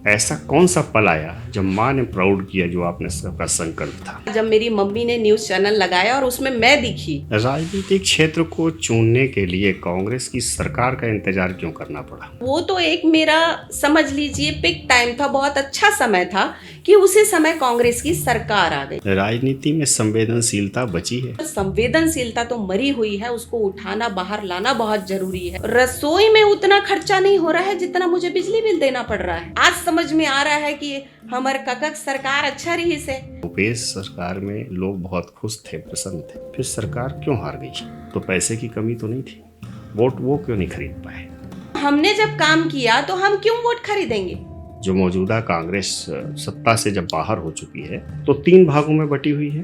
ऐसा कौन सा पल आया जब माँ ने प्राउड किया जो आपने सबका संकल्प था? जब मेरी मम्मी ने न्यूज़ चैनल लगाया और उसमें मैं दिखी। राजनीतिक क्षेत्र को चुनने के लिए कांग्रेस की सरकार का इंतजार क्यों करना पड़ा? वो तो एक मेरा समझ लीजिए पिक टाइम था, बहुत अच्छा समय था कि उसी समय कांग्रेस की सरकार आ गई। राजनीति में संवेदनशीलता बची है? संवेदनशीलता तो मरी हुई है, उसको उठाना बाहर लाना बहुत जरूरी है। रसोई में उतना खर्चा नहीं हो रहा है जितना मुझे बिजली बिल देना पड़ रहा है। आज समझ में आ रहा है कि हमारे ककक सरकार अच्छा रही से। भूपेश सरकार में लोग बहुत खुश थे, प्रसन्न थे, फिर सरकार क्यों हार गई? तो पैसे की कमी तो नहीं थी? वोट वो क्यों नहीं खरीद पाए? हमने जब काम किया तो हम क्यों वोट खरीदेंगे? जो मौजूदा कांग्रेस सत्ता से जब बाहर हो चुकी है तो 3 भागों में बटी हुई है।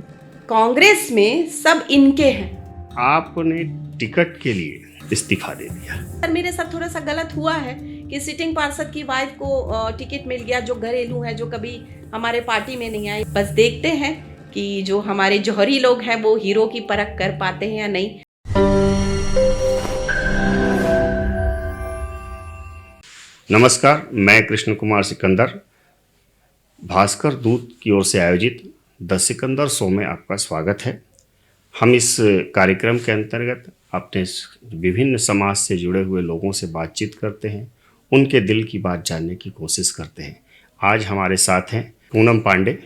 कांग्रेस में सब इनके हैं। आपने टिकट के लिए इस्तीफा दे दिया। सर मेरे साथ थोड़ा सा गलत हुआ है कि सिटिंग पार्षद की वाइफ को टिकट मिल गया, जो घरेलू है, जो कभी हमारे पार्टी में नहीं आई। बस देखते हैं कि जो हमारे जौहरी लोग हैं वो हीरो की परख कर पाते हैं या नहीं। नमस्कार, मैं कृष्ण कुमार सिकंदर, भास्कर दूत की ओर से आयोजित द सिकंदर शो में आपका स्वागत है। हम इस कार्यक्रम के अंतर्गत अपने विभिन्न समाज से जुड़े हुए लोगों से बातचीत करते हैं, उनके दिल की बात जानने की कोशिश करते हैं। आज हमारे साथ हैं पूनम पांडे,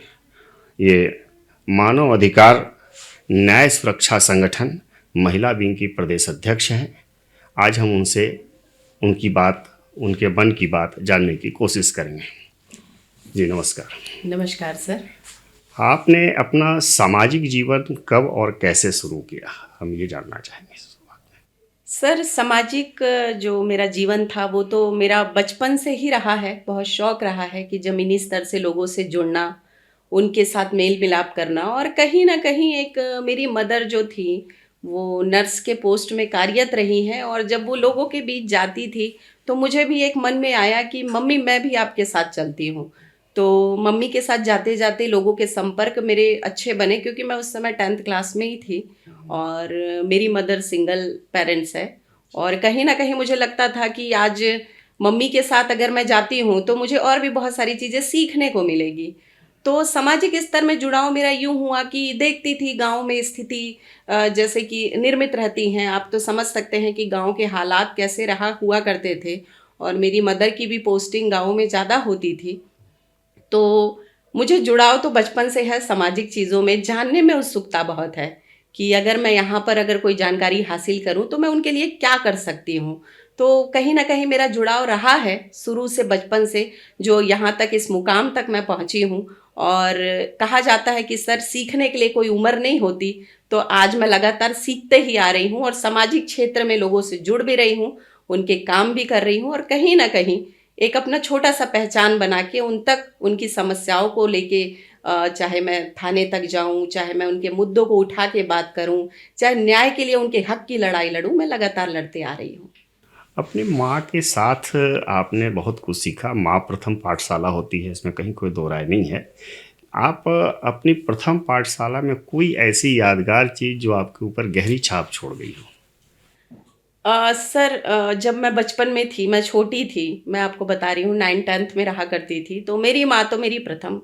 ये मानव अधिकार न्याय सुरक्षा संगठन महिला विंग की प्रदेश अध्यक्ष हैं। आज हम उनसे उनकी बात, उनके मन की बात जानने की कोशिश करेंगे। जी नमस्कार। नमस्कार सर। आपने अपना सामाजिक जीवन कब और कैसे शुरू किया, हम ये जानना चाहेंगे। सर सामाजिक जो मेरा जीवन था वो तो मेरा बचपन से ही रहा है। बहुत शौक रहा है कि ज़मीनी स्तर से लोगों से जुड़ना, उनके साथ मेल मिलाप करना। और कहीं ना कहीं एक मेरी मदर जो थी वो नर्स के पोस्ट में कार्यरत रही हैं, और जब वो लोगों के बीच जाती थी तो मुझे भी एक मन में आया कि मम्मी मैं भी आपके साथ चलती हूँ। तो मम्मी के साथ जाते जाते लोगों के संपर्क मेरे अच्छे बने, क्योंकि मैं उस समय 10th क्लास में ही थी और मेरी मदर सिंगल पेरेंट्स है। और कहीं ना कहीं मुझे लगता था कि आज मम्मी के साथ अगर मैं जाती हूँ तो मुझे और भी बहुत सारी चीज़ें सीखने को मिलेगी। तो सामाजिक स्तर में जुड़ाव मेरा यूँ हुआ कि देखती थी गांव में स्थिति जैसे कि निर्मित रहती हैं। आप तो समझ सकते हैं कि गांव के हालात कैसे रहा हुआ करते थे, और मेरी मदर की भी पोस्टिंग गांव में ज़्यादा होती थी। तो मुझे जुड़ाव तो बचपन से है, सामाजिक चीज़ों में जानने में उत्सुकता बहुत है कि अगर मैं यहाँ पर अगर कोई जानकारी हासिल करूँ तो मैं उनके लिए क्या कर सकती हूँ। तो कहीं ना कहीं मेरा जुड़ाव रहा है शुरू से, बचपन से, जो यहाँ तक इस मुकाम तक मैं पहुँची हूँ। और कहा जाता है कि सर सीखने के लिए कोई उम्र नहीं होती, तो आज मैं लगातार सीखते ही आ रही हूँ और सामाजिक क्षेत्र में लोगों से जुड़ भी रही हूँ, उनके काम भी कर रही हूँ, और कहीं ना कहीं एक अपना छोटा सा पहचान बना के उन तक उनकी समस्याओं को लेके चाहे मैं थाने तक जाऊं, चाहे मैं उनके मुद्दों को उठा के बात करूं, चाहे न्याय के लिए उनके हक की लड़ाई लड़ूं, मैं लगातार लड़ते आ रही हूं। अपनी माँ के साथ आपने बहुत कुछ सीखा। माँ प्रथम पाठशाला होती है, इसमें कहीं कोई दो राय नहीं है। आप अपनी प्रथम पाठशाला में कोई ऐसी यादगार चीज़ जो आपके ऊपर गहरी छाप छोड़ गई हो? सर जब मैं बचपन में थी, मैं छोटी थी, मैं आपको बता रही हूँ 9th-10th में रहा करती थी, तो मेरी माँ तो मेरी प्रथम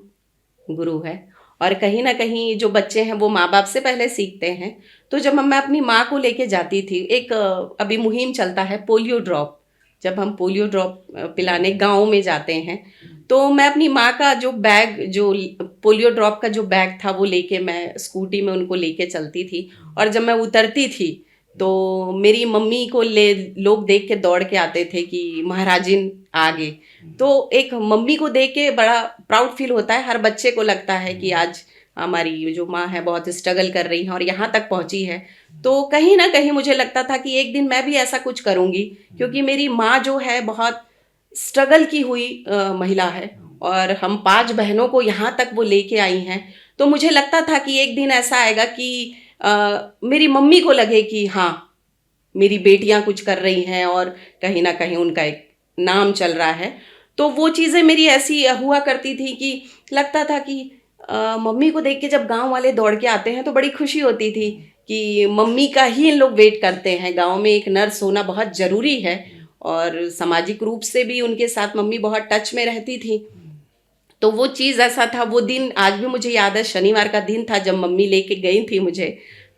गुरु है। और कहीं ना कहीं जो बच्चे हैं वो माँ बाप से पहले सीखते हैं। तो जब मैं अपनी माँ को लेके जाती थी, एक अभी मुहिम चलता है पोलियो ड्रॉप, जब हम पोलियो ड्रॉप पिलाने गाँव में जाते हैं, तो मैं अपनी माँ का जो बैग, जो पोलियो ड्रॉप का जो बैग था वो लेके मैं स्कूटी में उनको लेके चलती थी। और जब मैं उतरती थी तो मेरी मम्मी को ले लोग देख के दौड़ के आते थे कि महाराजिन आगे। तो एक मम्मी को देख के बड़ा प्राउड फील होता है। हर बच्चे को लगता है कि आज हमारी जो माँ है बहुत स्ट्रगल कर रही है और यहाँ तक पहुँची है। तो कहीं ना कहीं मुझे लगता था कि एक दिन मैं भी ऐसा कुछ करूँगी, क्योंकि मेरी माँ जो है बहुत स्ट्रगल की हुई महिला है, और हम 5 बहनों को यहाँ तक वो लेके आई हैं। तो मुझे लगता था कि एक दिन ऐसा आएगा कि मेरी मम्मी को लगे कि हाँ मेरी बेटियां कुछ कर रही हैं और कहीं ना कहीं उनका एक नाम चल रहा है। तो वो चीज़ें मेरी ऐसी हुआ करती थी कि लगता था कि मम्मी को देख के जब गांव वाले दौड़ के आते हैं तो बड़ी खुशी होती थी कि मम्मी का ही इन लोग वेट करते हैं। गांव में एक नर्स होना बहुत ज़रूरी है, और सामाजिक रूप से भी उनके साथ मम्मी बहुत टच में रहती थी। तो वो चीज़ ऐसा था, वो दिन आज भी मुझे याद है, शनिवार का दिन था जब मम्मी लेके गई थी मुझे।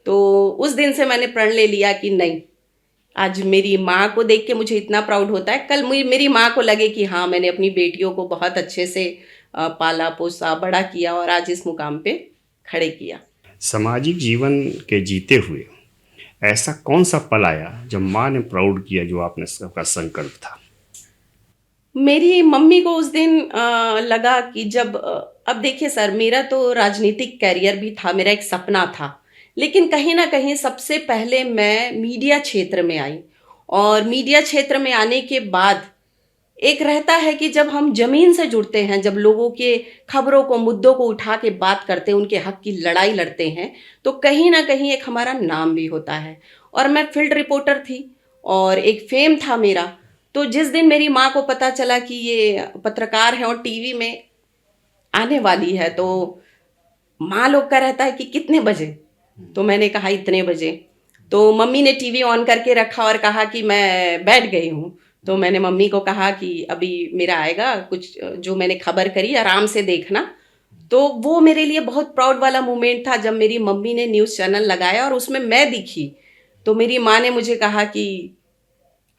तो उस दिन से मैंने प्रण ले लिया कि नहीं, आज मेरी माँ को देख के मुझे इतना प्राउड होता है, कल मेरी माँ को लगे कि हाँ मैंने अपनी बेटियों को बहुत अच्छे से पाला पोसा बड़ा किया और आज इस मुकाम पे खड़े किया। सामाजिक जीवन के जीते हुए ऐसा कौन सा पल आया जब माँ ने प्राउड किया, जो आपने सबका संकल्प था? मेरी मम्मी को उस दिन लगा कि जब अब देखिए सर, मेरा तो राजनीतिक कैरियर भी था, मेरा एक सपना था, लेकिन कहीं ना कहीं सबसे पहले मैं मीडिया क्षेत्र में आई। और मीडिया क्षेत्र में आने के बाद एक रहता है कि जब हम जमीन से जुड़ते हैं, जब लोगों के खबरों को मुद्दों को उठा के बात करते हैं, उनके हक की लड़ाई लड़ते हैं, तो कहीं ना कहीं एक हमारा नाम भी होता है। और मैं फील्ड रिपोर्टर थी और एक फेम था मेरा। तो जिस दिन मेरी माँ को पता चला कि ये पत्रकार है और टीवी में आने वाली है, तो माँ लोग का रहता है कि कितने बजे, तो मैंने कहा इतने बजे। तो मम्मी ने टीवी ऑन करके रखा और कहा कि मैं बैठ गई हूँ। तो मैंने मम्मी को कहा कि अभी मेरा आएगा, कुछ जो मैंने खबर करी आराम से देखना। तो वो मेरे लिए बहुत प्राउड वाला मोमेंट था जब मेरी मम्मी ने न्यूज़ चैनल लगाया और उसमें मैं दिखी। तो मेरी माँ ने मुझे कहा कि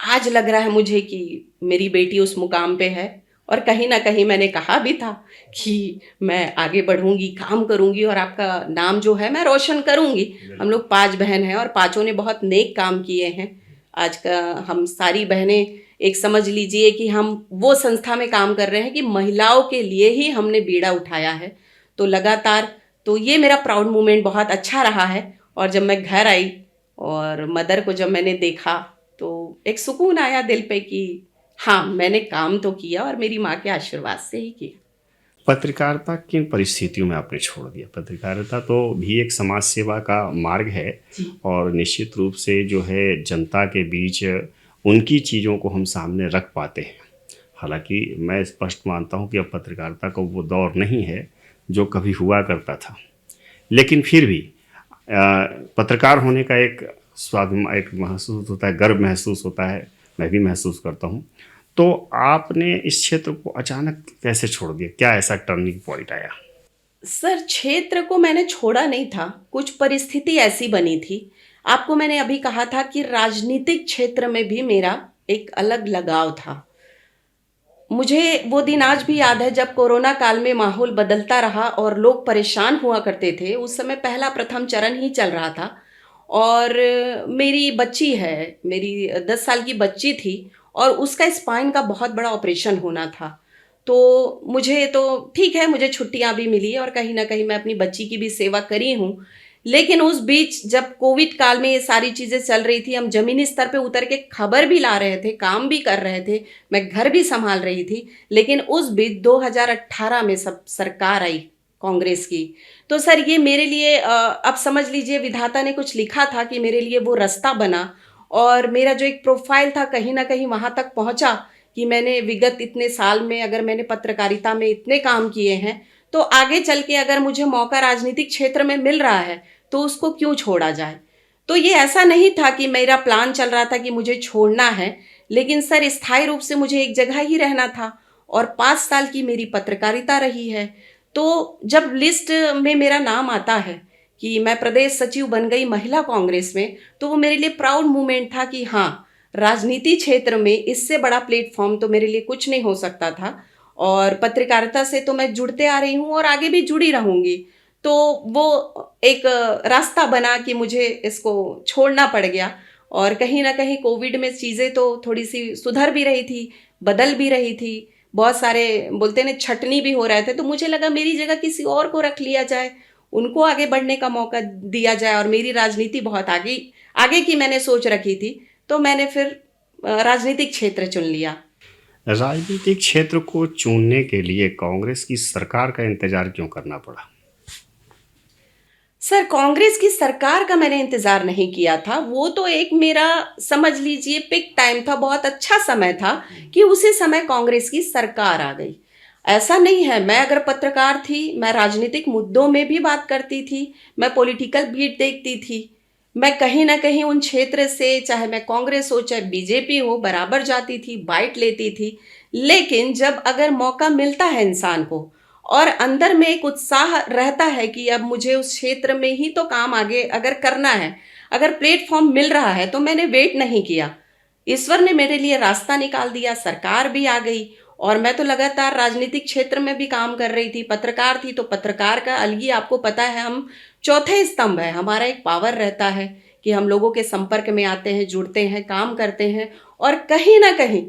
आज लग रहा है मुझे कि मेरी बेटी उस मुकाम पे है। और कहीं ना कहीं मैंने कहा भी था कि मैं आगे बढ़ूंगी, काम करूंगी और आपका नाम जो है मैं रोशन करूंगी। हम लोग 5 बहन हैं और पांचों ने बहुत नेक काम किए हैं। आज का हम सारी बहनें, एक समझ लीजिए कि हम वो संस्था में काम कर रहे हैं कि महिलाओं के लिए ही हमने बीड़ा उठाया है। तो लगातार, तो ये मेरा प्राउड मोमेंट बहुत अच्छा रहा है। और जब मैं घर आई और मदर को जब मैंने देखा, तो एक सुकून आया दिल पे कि हाँ मैंने काम तो किया और मेरी माँ के आशीर्वाद से ही किया। पत्रकारिता किन परिस्थितियों में आपने छोड़ दिया? पत्रकारिता तो भी एक समाज सेवा का मार्ग है और निश्चित रूप से जो है जनता के बीच उनकी चीज़ों को हम सामने रख पाते हैं। हालांकि मैं स्पष्ट मानता हूं कि अब पत्रकारिता का वो दौर नहीं है जो कभी हुआ करता था, लेकिन फिर भी पत्रकार होने का एक स्वाभिमान, एक महसूस होता है, गर्व महसूस होता है, मैं भी महसूस करता हूँ। तो आपने इस क्षेत्र को अचानक कैसे छोड़ दिया? क्या ऐसा टर्निंग पॉइंट आया? सर, क्षेत्र को मैंने छोड़ा नहीं था, कुछ परिस्थिति ऐसी बनी थी। आपको मैंने अभी कहा था कि राजनीतिक क्षेत्र में भी मेरा एक अलग लगाव था। मुझे वो दिन आज भी याद है जब कोरोना काल में माहौल बदलता रहा और लोग परेशान हुआ करते थे। उस समय पहला प्रथम चरण ही चल रहा था और मेरी बच्ची है, मेरी 10 साल की बच्ची थी और उसका स्पाइन का बहुत बड़ा ऑपरेशन होना था। तो मुझे तो ठीक है, मुझे छुट्टियां भी मिली और कहीं ना कहीं मैं अपनी बच्ची की भी सेवा करी हूँ। लेकिन उस बीच जब कोविड काल में ये सारी चीज़ें चल रही थी, हम ज़मीनी स्तर पे उतर के खबर भी ला रहे थे, काम भी कर रहे थे, मैं घर भी संभाल रही थी। लेकिन उस बीच 2018 में सब सरकार आई कांग्रेस की। तो सर ये मेरे लिए अब समझ लीजिए विधाता ने कुछ लिखा था कि मेरे लिए वो रास्ता बना और मेरा जो एक प्रोफाइल था कहीं ना कहीं वहाँ तक पहुँचा कि मैंने विगत इतने साल में अगर मैंने पत्रकारिता में इतने काम किए हैं, तो आगे चल के अगर मुझे मौका राजनीतिक क्षेत्र में मिल रहा है तो उसको क्यों छोड़ा जाए। तो ये ऐसा नहीं था कि मेरा प्लान चल रहा था कि मुझे छोड़ना है, लेकिन सर स्थायी रूप से मुझे एक जगह ही रहना था और 5 साल की मेरी पत्रकारिता रही है। तो जब लिस्ट में मेरा नाम आता है कि मैं प्रदेश सचिव बन गई महिला कांग्रेस में, तो वो मेरे लिए प्राउड मोमेंट था कि हाँ, राजनीति क्षेत्र में इससे बड़ा प्लेटफॉर्म तो मेरे लिए कुछ नहीं हो सकता था। और पत्रकारिता से तो मैं जुड़ते आ रही हूँ और आगे भी जुड़ी रहूंगी। तो वो एक रास्ता बना कि मुझे इसको छोड़ना पड़ गया। और कहीं ना कहीं कोविड में चीज़ें तो थोड़ी सी सुधर भी रही थी, बदल भी रही थी, बहुत सारे बोलते हैं छटनी भी हो रहे थे। तो मुझे लगा मेरी जगह किसी और को रख लिया जाए, उनको आगे बढ़ने का मौका दिया जाए। और मेरी राजनीति बहुत आगे आगे की मैंने सोच रखी थी, तो मैंने फिर राजनीतिक क्षेत्र चुन लिया। राजनीतिक क्षेत्र को चुनने के लिए कांग्रेस की सरकार का इंतजार क्यों करना पड़ा? सर, कांग्रेस की सरकार का मैंने इंतजार नहीं किया था। वो तो एक मेरा समझ लीजिए पिक टाइम था, बहुत अच्छा समय था कि उसी समय कांग्रेस की सरकार आ गई। ऐसा नहीं है, मैं अगर पत्रकार थी, मैं राजनीतिक मुद्दों में भी बात करती थी, मैं पॉलिटिकल बीट देखती थी, मैं कहीं ना कहीं उन क्षेत्र से, चाहे मैं कांग्रेस हो चाहे बीजेपी हो, बराबर जाती थी, बाइट लेती थी। लेकिन जब अगर मौका मिलता है इंसान को और अंदर में एक उत्साह रहता है कि अब मुझे उस क्षेत्र में ही तो काम आगे अगर करना है, अगर प्लेटफॉर्म मिल रहा है तो मैंने वेट नहीं किया। ईश्वर ने मेरे लिए रास्ता निकाल दिया, सरकार भी आ गई और मैं तो लगातार राजनीतिक क्षेत्र में भी काम कर रही थी, पत्रकार थी, तो पत्रकार का अलग ही आपको पता है, हम चौथे स्तंभ है, हमारा एक पावर रहता है कि हम लोगों के संपर्क में आते हैं, जुड़ते हैं, काम करते हैं और कहीं ना कहीं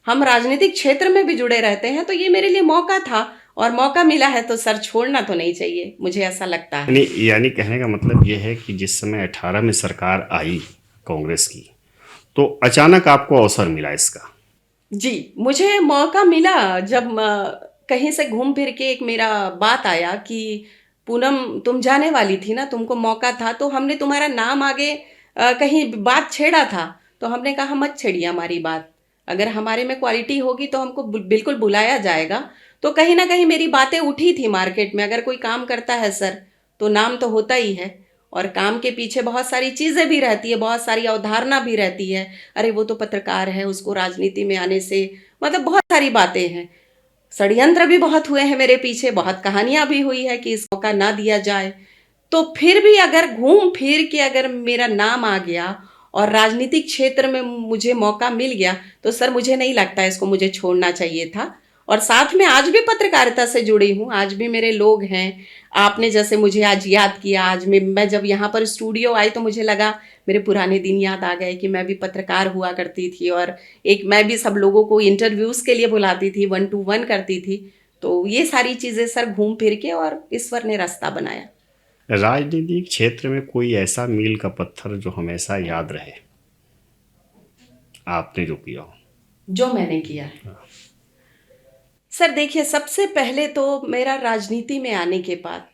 हम राजनीतिक क्षेत्र में भी जुड़े रहते हैं। तो ये मेरे लिए मौका था और मौका मिला है तो सर छोड़ना तो नहीं चाहिए, मुझे ऐसा लगता है। यानी कहने का मतलब ये है कि जिस समय 18 में सरकार आई कांग्रेस की, तो अचानक आपको अवसर मिला इसका। जी, मुझे मौका मिला जब कहीं से घूम फिर के एक मेरा बात आया कि पूनम तुम जाने वाली थी ना, तुमको मौका था, तो हमने तुम्हारा नाम आगे कहीं बात छेड़ा था, तो हमने कहा मत छेड़िए हमारी बात, अगर हमारे में क्वालिटी होगी तो हमको बिल्कुल बुलाया जाएगा। तो कहीं ना कहीं मेरी बातें उठी थी मार्केट में, अगर कोई काम करता है सर तो नाम तो होता ही है और काम के पीछे बहुत सारी चीज़ें भी रहती है, बहुत सारी अवधारणा भी रहती है। अरे वो तो पत्रकार है, उसको राजनीति में आने से मतलब बहुत सारी बातें हैं, षड्यंत्र भी बहुत हुए हैं मेरे पीछे, बहुत कहानियां भी हुई है कि इस मौका ना दिया जाए। तो फिर भी अगर घूम फिर के अगर मेरा नाम आ गया और राजनीतिक क्षेत्र में मुझे मौका मिल गया तो सर मुझे नहीं लगता इसको मुझे छोड़ना चाहिए था। और साथ में आज भी पत्रकारिता से जुड़ी हूँ, आज भी मेरे लोग हैं। आपने जैसे मुझे आज याद किया, आज मैं जब यहाँ पर स्टूडियो आई तो मुझे लगा मेरे पुराने दिन याद आ गए कि मैं भी पत्रकार हुआ करती थी और एक मैं भी सब लोगों को इंटरव्यूज़ के लिए बुलाती थी, 1-to-1 करती थी। तो ये सारी चीज़ें सर घूम फिर के और ईश्वर ने रास्ता बनाया। राजनीतिक क्षेत्र में कोई ऐसा मील का पत्थर जो हमेशा याद रहे, आपने जो किया हो? जो मैंने किया है सर, देखिए सबसे पहले तो मेरा राजनीति में आने के बाद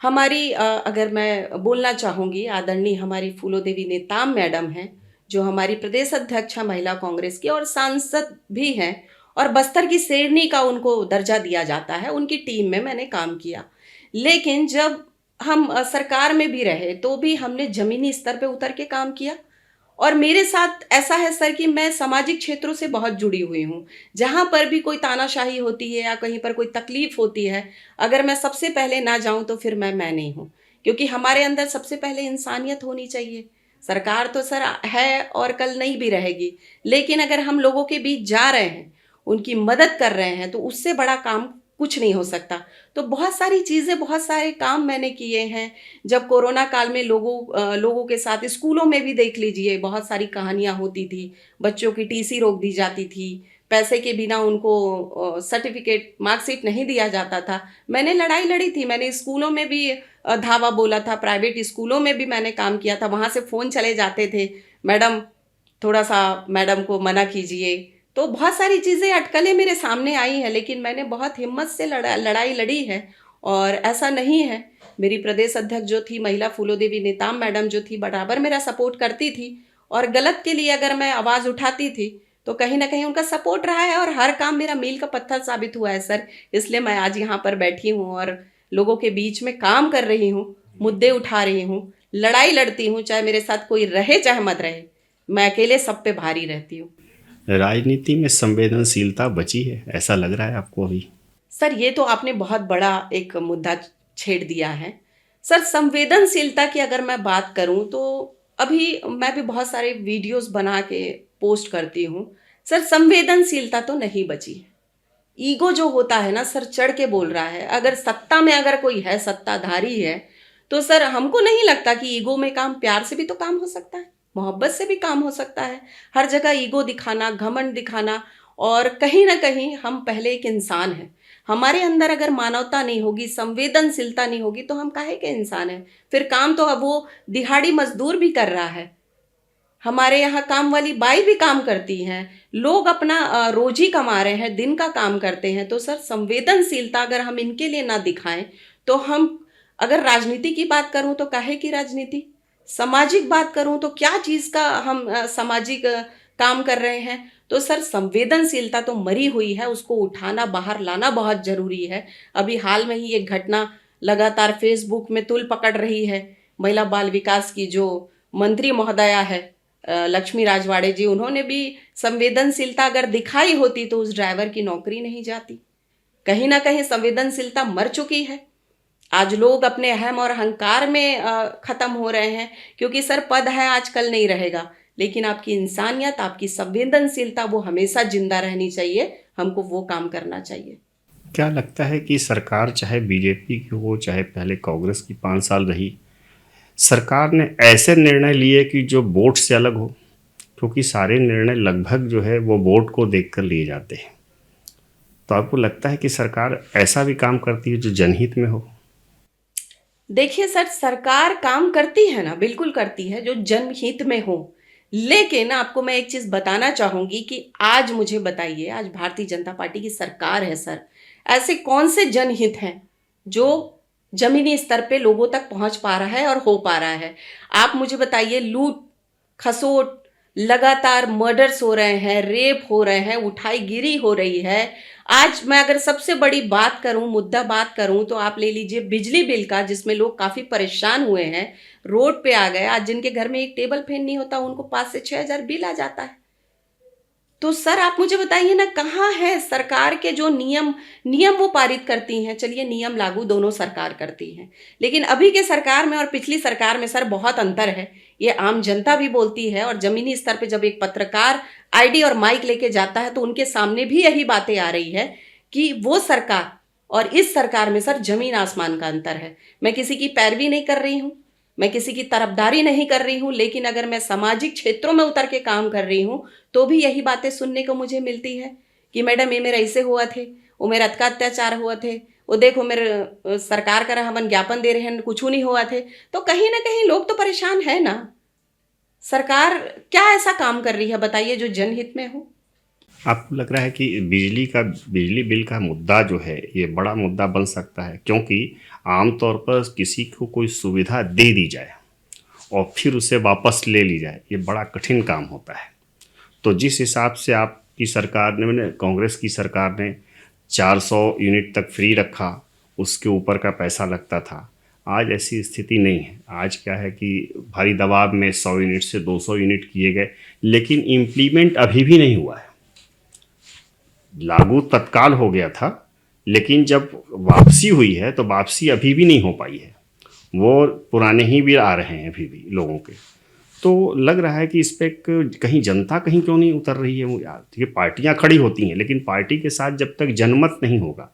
हमारी अगर मैं बोलना चाहूँगी, आदरणीय हमारी फूलो देवी नेताम मैडम हैं, जो हमारी प्रदेश अध्यक्षा महिला कांग्रेस की और सांसद भी हैं और बस्तर की शेरनी का उनको दर्जा दिया जाता है, उनकी टीम में मैंने काम किया। लेकिन जब हम सरकार में भी रहे तो भी हमने ज़मीनी स्तर पे उतर के काम किया और मेरे साथ ऐसा है सर कि मैं सामाजिक क्षेत्रों से बहुत जुड़ी हुई हूँ। जहाँ पर भी कोई तानाशाही होती है या कहीं पर कोई तकलीफ होती है, अगर मैं सबसे पहले ना जाऊँ तो फिर मैं नहीं हूँ, क्योंकि हमारे अंदर सबसे पहले इंसानियत होनी चाहिए। सरकार तो सर है और कल नहीं भी रहेगी, लेकिन अगर हम लोगों के बीच जा रहे हैं, उनकी मदद कर रहे हैं, तो उससे बड़ा काम कुछ नहीं हो सकता। तो बहुत सारी चीज़ें, बहुत सारे काम मैंने किए हैं। जब कोरोना काल में लोगों के साथ स्कूलों में भी देख लीजिए, बहुत सारी कहानियाँ होती थी, बच्चों की टीसी रोक दी जाती थी, पैसे के बिना उनको सर्टिफिकेट मार्कशीट नहीं दिया जाता था। मैंने लड़ाई लड़ी थी, मैंने स्कूलों में भी धावा बोला था, प्राइवेट स्कूलों में भी मैंने काम किया था, वहाँ से फ़ोन चले जाते थे, मैडम थोड़ा सा मैडम को मना कीजिए। तो बहुत सारी चीज़ें, अटकलें मेरे सामने आई हैं, लेकिन मैंने बहुत हिम्मत से लड़ाई लड़ी है। और ऐसा नहीं है, मेरी प्रदेश अध्यक्ष जो थी महिला फूलो देवी नेताम मैडम जो थी, बराबर मेरा सपोर्ट करती थी और गलत के लिए अगर मैं आवाज़ उठाती थी तो कहीं ना कहीं उनका सपोर्ट रहा है और हर काम मेरा मील का पत्थर साबित हुआ है सर। इसलिए मैं आज यहाँ पर बैठी हूँ और लोगों के बीच में काम कर रही हूँ, मुद्दे उठा रही हूँ, लड़ाई लड़ती हूँ, चाहे मेरे साथ कोई रहे चाहे मत रहे, मैं अकेले सब पे भारी रहती हूँ। राजनीति में संवेदनशीलता बची है, ऐसा लग रहा है आपको अभी? सर ये तो आपने बहुत बड़ा एक मुद्दा छेड़ दिया है। सर संवेदनशीलता की अगर मैं बात करूं तो अभी मैं भी बहुत सारे वीडियोस बना के पोस्ट करती हूं। सर संवेदनशीलता तो नहीं बची है। ईगो जो होता है ना सर, चढ़ के बोल रहा है। अगर सत्ता में अगर कोई है, सत्ताधारी है, तो सर हमको नहीं लगता कि ईगो में काम, प्यार से भी तो काम हो सकता है, मोहब्बत से भी काम हो सकता है। हर जगह ईगो दिखाना, घमंड दिखाना, और कहीं ना कहीं हम पहले एक इंसान हैं। हमारे अंदर अगर मानवता नहीं होगी, संवेदनशीलता नहीं होगी, तो हम काहे के इंसान हैं? फिर काम तो अब वो दिहाड़ी मजदूर भी कर रहा है, हमारे यहाँ काम वाली बाई भी काम करती हैं, लोग अपना रोजी कमा रहे हैं, दिन का काम करते हैं। तो सर संवेदनशीलता अगर हम इनके लिए ना दिखाएं तो हम, अगर राजनीति की बात करूं तो काहे की राजनीति, सामाजिक बात करूं तो क्या चीज़ का हम सामाजिक काम कर रहे हैं। तो सर संवेदनशीलता तो मरी हुई है, उसको उठाना, बाहर लाना बहुत ज़रूरी है। अभी हाल में ही एक घटना लगातार फेसबुक में तूल पकड़ रही है, महिला बाल विकास की जो मंत्री महोदया है लक्ष्मी राजवाड़े जी, उन्होंने भी संवेदनशीलता अगर दिखाई होती तो उस ड्राइवर की नौकरी नहीं जाती। कहीं ना कहीं संवेदनशीलता मर चुकी है। आज लोग अपने अहम और अहंकार में खत्म हो रहे हैं, क्योंकि सर पद है आजकल नहीं रहेगा, लेकिन आपकी इंसानियत, आपकी संवेदनशीलता वो हमेशा जिंदा रहनी चाहिए। हमको वो काम करना चाहिए। क्या लगता है कि सरकार चाहे बीजेपी की हो चाहे पहले कांग्रेस की 5 साल रही, सरकार ने ऐसे निर्णय लिए कि जो वोट से अलग हो? क्योंकि सारे निर्णय लगभग जो है वो वोट को देखकर लिए जाते हैं। तो आपको लगता है कि सरकार ऐसा भी काम करती है जो जनहित में हो? देखिए सर, सरकार काम करती है ना, बिल्कुल करती है जो जनहित में हो। लेकिन आपको मैं एक चीज बताना चाहूंगी कि आज मुझे बताइए, आज भारतीय जनता पार्टी की सरकार है सर, ऐसे कौन से जनहित हैं जो जमीनी स्तर पे लोगों तक पहुंच पा रहा है और हो पा रहा है? आप मुझे बताइए। लूट खसोट, लगातार मर्डर्स हो रहे हैं, रेप हो रहे हैं, उठाईगिरी हो रही है। आज मैं अगर सबसे बड़ी बात करूं, मुद्दा बात करूं, तो आप ले लीजिए बिजली बिल का, जिसमें लोग काफी परेशान हुए हैं, रोड पे आ गए। आज जिनके घर में एक टेबल फैन नहीं होता, उनको 5 से 6 हजार बिल आ जाता है। तो सर आप मुझे बताइए ना, कहाँ है सरकार के जो नियम नियम वो पारित करती हैं? चलिए, नियम लागू दोनों सरकार करती हैं, लेकिन अभी के सरकार में और पिछली सरकार में सर बहुत अंतर है। ये आम जनता भी बोलती है, और जमीनी स्तर पे जब एक पत्रकार आईडी और माइक लेके जाता है तो उनके सामने भी यही बातें आ रही है कि वो सरकार और इस सरकार में सर जमीन आसमान का अंतर है। मैं किसी की पैरवी नहीं कर रही हूँ, मैं किसी की तरफदारी नहीं कर रही हूँ, लेकिन अगर मैं सामाजिक क्षेत्रों में उतर के काम कर रही हूँ तो भी यही बातें सुनने को मुझे मिलती है कि मैडम ये मेरे ऐसे हुआ थे, वो मेरा का अत्याचार हुआ थे, वो देखो मेरे सरकार का हम ज्ञापन दे रहे हैं, कुछ नहीं हुआ थे। तो कहीं ना कहीं लोग तो परेशान है ना। सरकार क्या ऐसा काम कर रही है बताइए जो जनहित में हो? आपको लग रहा है कि बिजली बिल का मुद्दा जो है ये बड़ा मुद्दा बन सकता है? क्योंकि आमतौर पर किसी को कोई सुविधा दे दी जाए और फिर उसे वापस ले ली जाए, ये बड़ा कठिन काम होता है। तो जिस हिसाब से आपकी सरकार ने, मैंने कांग्रेस की सरकार ने 400 यूनिट तक फ्री रखा, उसके ऊपर का पैसा लगता था। आज ऐसी स्थिति नहीं है। आज क्या है कि भारी दबाव में 100 यूनिट से 200 यूनिट किए गए, लेकिन इम्प्लीमेंट अभी भी नहीं हुआ है। लागू तत्काल हो गया था, लेकिन जब वापसी हुई है तो वापसी अभी भी नहीं हो पाई है। वो पुराने ही बिल आ रहे हैं अभी भी लोगों के। तो लग रहा है कि इस पे कहीं जनता कहीं क्यों नहीं उतर रही है? वो यार, ये पार्टियां खड़ी होती हैं, लेकिन पार्टी के साथ जब तक जनमत नहीं होगा,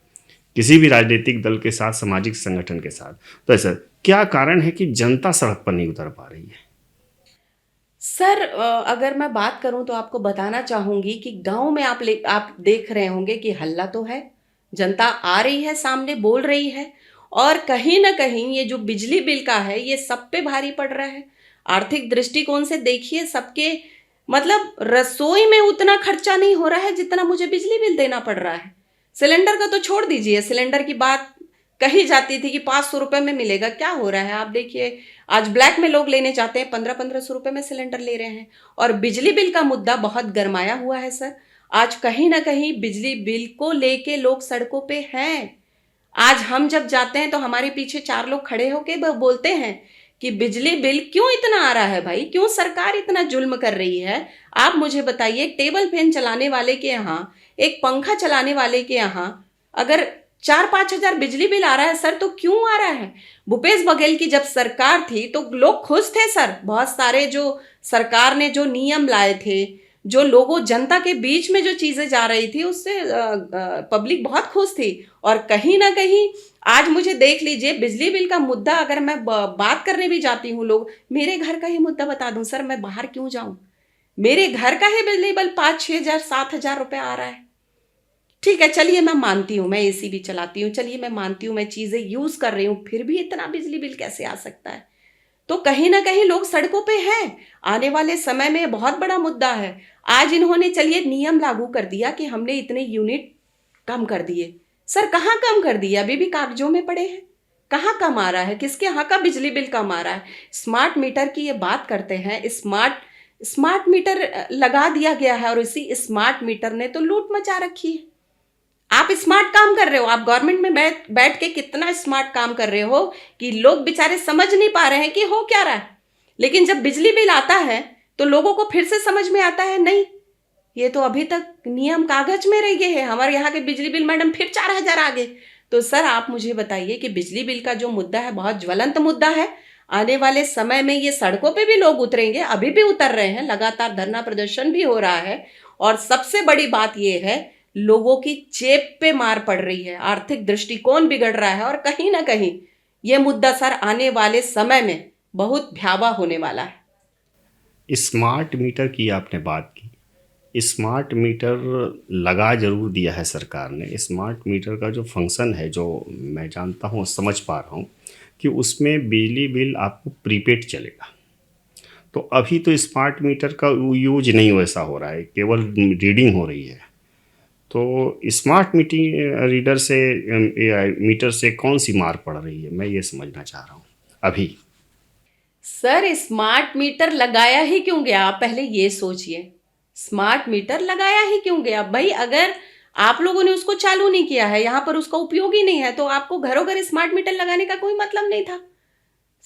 किसी भी राजनीतिक दल के साथ, सामाजिक संगठन के साथ, तो ऐसा क्या कारण है कि जनता सड़क पर नहीं उतर पा रही है? सर अगर मैं बात करूं तो आपको बताना चाहूंगी कि गांव में आप देख रहे होंगे कि हल्ला तो है, जनता आ रही है, सामने बोल रही है। और कहीं ना कहीं ये जो बिजली बिल का है, ये सब पे भारी पड़ रहा है। आर्थिक दृष्टिकोण से देखिए, सबके मतलब रसोई में उतना खर्चा नहीं हो रहा है जितना मुझे बिजली बिल देना पड़ रहा है। सिलेंडर का तो छोड़ दीजिए, सिलेंडर की बात कही जाती थी कि 500 रुपये में मिलेगा, क्या हो रहा है आप देखिए। आज ब्लैक में लोग लेने जाते हैं, 1500 रुपये में सिलेंडर ले रहे हैं। और बिजली बिल का मुद्दा बहुत गरमाया हुआ है सर। आज कहीं ना कहीं बिजली बिल को लेके लोग सड़कों पे हैं। आज हम जब जाते हैं तो हमारे पीछे 4 लोग खड़े होके बोलते हैं कि बिजली बिल क्यों इतना आ रहा है भाई, क्यों सरकार इतना जुल्म कर रही है? आप मुझे बताइए, एक टेबल फैन चलाने वाले के यहाँ, एक पंखा चलाने वाले के यहाँ अगर 4-5 हजार बिजली बिल आ रहा है सर, तो क्यों आ रहा है? भूपेश बघेल की जब सरकार थी तो लोग खुश थे सर। बहुत सारे जो सरकार ने जो नियम लाए थे, जो लोगों जनता के बीच में जो चीजें जा रही थी, उससे पब्लिक बहुत खुश थी। और कहीं ना कहीं आज मुझे देख लीजिए, बिजली बिल का मुद्दा अगर मैं बात करने भी जाती हूँ, लोग मेरे घर का ही मुद्दा बता दूं सर, मैं बाहर क्यों जाऊं? मेरे घर का ही बिजली बिल 5-6 हजार 7 हजार रुपये आ रहा है। ठीक है, चलिए मैं मानती हूँ, मैं एसी भी चलाती हूँ, चलिए मैं मानती हूँ, मैं चीजें यूज कर रही हूँ, फिर भी इतना बिजली बिल कैसे आ सकता है? तो कहीं ना कहीं लोग सड़कों पे हैं। आने वाले समय में बहुत बड़ा मुद्दा है। आज इन्होंने चलिए नियम लागू कर दिया कि हमने इतने यूनिट कम कर दिए। सर कहाँ कम कर दिए? अभी भी कागजों में पड़े हैं। कहाँ कम आ रहा है? किसके यहाँ का बिजली बिल कम आ रहा है? स्मार्ट मीटर की ये बात करते हैं, स्मार्ट मीटर लगा दिया गया है, और इसी स्मार्ट मीटर ने तो लूट मचा रखी है। आप स्मार्ट काम कर रहे हो, आप गवर्नमेंट में बैठ के कितना स्मार्ट काम कर रहे हो कि लोग बेचारे समझ नहीं पा रहे हैं कि हो क्या रहा है। लेकिन जब बिजली बिल आता है तो लोगों को फिर से समझ में आता है, नहीं ये तो अभी तक नियम कागज में रह गए हैं। हमारे यहाँ के बिजली बिल मैडम फिर 4,000 आ गए। तो सर आप मुझे बताइए कि बिजली बिल का जो मुद्दा है बहुत ज्वलंत मुद्दा है। आने वाले समय में ये सड़कों पे भी लोग उतरेंगे, अभी भी उतर रहे हैं, लगातार धरना प्रदर्शन भी हो रहा है। और सबसे बड़ी बात ये है, लोगों की जेब पे मार पड़ रही है, आर्थिक दृष्टिकोण बिगड़ रहा है। और कहीं ना कहीं ये मुद्दा सर आने वाले समय में बहुत भयावह होने वाला है। स्मार्ट मीटर की आपने बात की। स्मार्ट मीटर लगा जरूर दिया है सरकार ने। स्मार्ट मीटर का जो फंक्शन है, जो मैं जानता हूँ, समझ पा रहा हूँ कि उसमें बिजली बिल आपको प्रीपेड चलेगा। तो अभी तो स्मार्ट मीटर का यूज नहीं वैसा हो रहा है, केवल रीडिंग हो रही है। तो स्मार्ट मीटिंग रीडर से मीटर से कौन सी मार पड़ रही है, मैं ये समझना चाह रहा हूँ अभी। सर स्मार्ट मीटर लगाया ही क्यों गया, आप पहले ये सोचिए। स्मार्ट मीटर लगाया ही क्यों गया भाई? अगर आप लोगों ने उसको चालू नहीं किया है, यहाँ पर उसका उपयोग ही नहीं है, तो आपको घरों घर स्मार्ट मीटर लगाने का कोई मतलब नहीं था।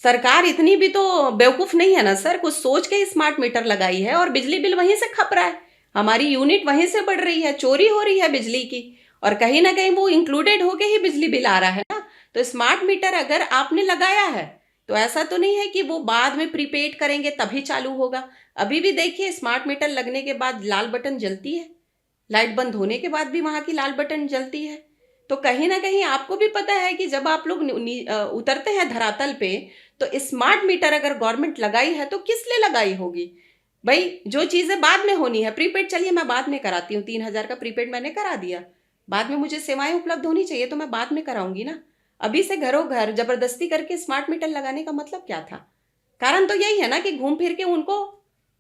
सरकार इतनी भी तो बेवकूफ नहीं है ना सर, कुछ सोच के स्मार्ट मीटर लगाई है। और बिजली बिल वहीं से खप रहा है, हमारी यूनिट वहीं से बढ़ रही है, चोरी हो रही है बिजली की। और कहीं ना कहीं वो इंक्लूडेड होके ही बिजली बिल आ रहा है ना। तो स्मार्ट मीटर अगर आपने लगाया है तो ऐसा तो नहीं है कि वो बाद में प्रीपेड करेंगे तभी चालू होगा। अभी भी देखिए स्मार्ट मीटर लगने के बाद लाल बटन जलती है, लाइट बंद होने के बाद भी वहां की लाल बटन जलती है। तो कहीं ना कहीं आपको भी पता है कि जब आप लोग उतरते हैं धरातल पे, तो स्मार्ट मीटर अगर गवर्नमेंट लगाई है तो किस लिए लगाई होगी भाई? जो चीजें बाद में होनी है, प्रीपेड चलिए मैं बाद में कराती हूँ, 3,000 का प्रीपेड मैंने करा दिया, बाद में मुझे सेवाएं उपलब्ध होनी चाहिए तो मैं बाद में कराऊंगी ना। अभी से घरों घर जबरदस्ती करके स्मार्ट मीटर लगाने का मतलब क्या था? कारण तो यही है ना कि घूम फिर के उनको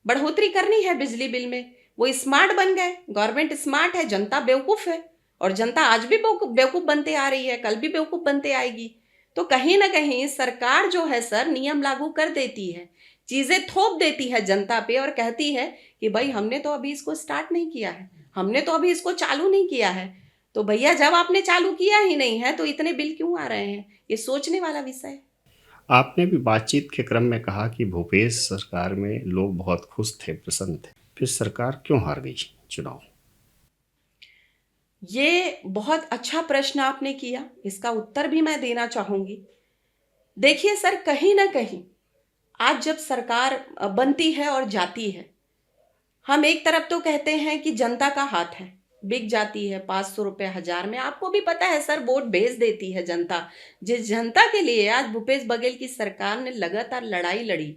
बढ़ोतरी करनी है बिजली बिल में। वो स्मार्ट बन गए, गवर्नमेंट स्मार्ट है, जनता बेवकूफ है। और जनता आज भी बेवकूफ बनते आ रही है, कल भी बेवकूफ बनते आएगी। तो कहीं ना कहीं सरकार जो है सर नियम लागू कर देती है, चीजें थोप देती है जनता पे और कहती है कि भाई हमने तो अभी इसको स्टार्ट नहीं किया है, हमने तो अभी इसको चालू नहीं किया है। तो भैया जब आपने चालू किया ही नहीं है तो इतने बिल क्यों आ रहे हैं? ये सोचने वाला विषय है। आपने भी बातचीत के क्रम में कहा कि भूपेश सरकार में लोग बहुत खुश थे, प्रसन्न थे। फिर सरकार क्यों हार गई चुनाव? ये बहुत अच्छा प्रश्न आपने किया, इसका उत्तर भी मैं देना चाहूंगी। देखिए सर, कहीं ना कहीं आज जब सरकार बनती है और जाती है, हम एक तरफ तो कहते हैं कि जनता का हाथ है, बिक जाती है 500 रुपये 1,000 में। आपको भी पता है सर, वोट भेज देती है जनता। जिस जनता के लिए आज भूपेश बघेल की सरकार ने लगातार लड़ाई लड़ी,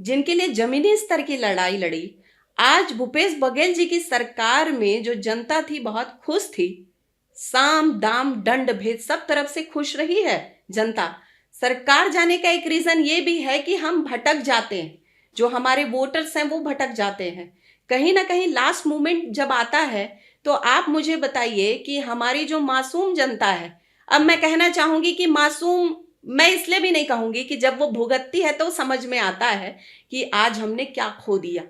जिनके लिए जमीनी स्तर की लड़ाई लड़ी, आज भूपेश बघेल जी की सरकार में जो जनता थी बहुत खुश थी। साम दाम दंड भेद सब तरफ से खुश रही है जनता। सरकार जाने का एक रीजन ये भी है कि हम भटक जाते हैं, जो हमारे वोटर्स हैं वो भटक जाते हैं। कहीं ना कहीं लास्ट मोमेंट जब आता है तो आप मुझे बताइए कि हमारी जो मासूम जनता है, अब मैं कहना चाहूंगी कि मासूम मैं इसलिए भी नहीं कहूंगी कि जब वो भुगतती है तो समझ में आता है कि आज हमने क्या खो दिया।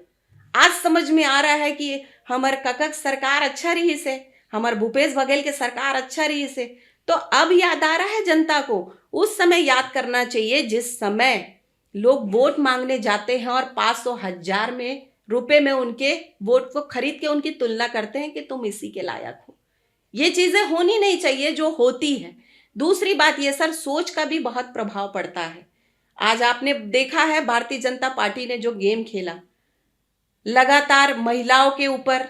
आज समझ में आ रहा है कि हमार ककक सरकार अच्छा रही से, हमार भूपेश बघेल के सरकार अच्छा रही से। तो अब याद आ रहा है जनता को, उस समय याद करना चाहिए जिस समय लोग वोट मांगने जाते हैं और 500 1,000 में रुपए में उनके वोट को खरीद के उनकी तुलना करते हैं कि तुम इसी के लायक हो। ये चीजें होनी नहीं चाहिए जो होती है। दूसरी बात ये सर, सोच का भी बहुत प्रभाव पड़ता है। आज आपने देखा है भारतीय जनता पार्टी ने जो गेम खेला लगातार महिलाओं के ऊपर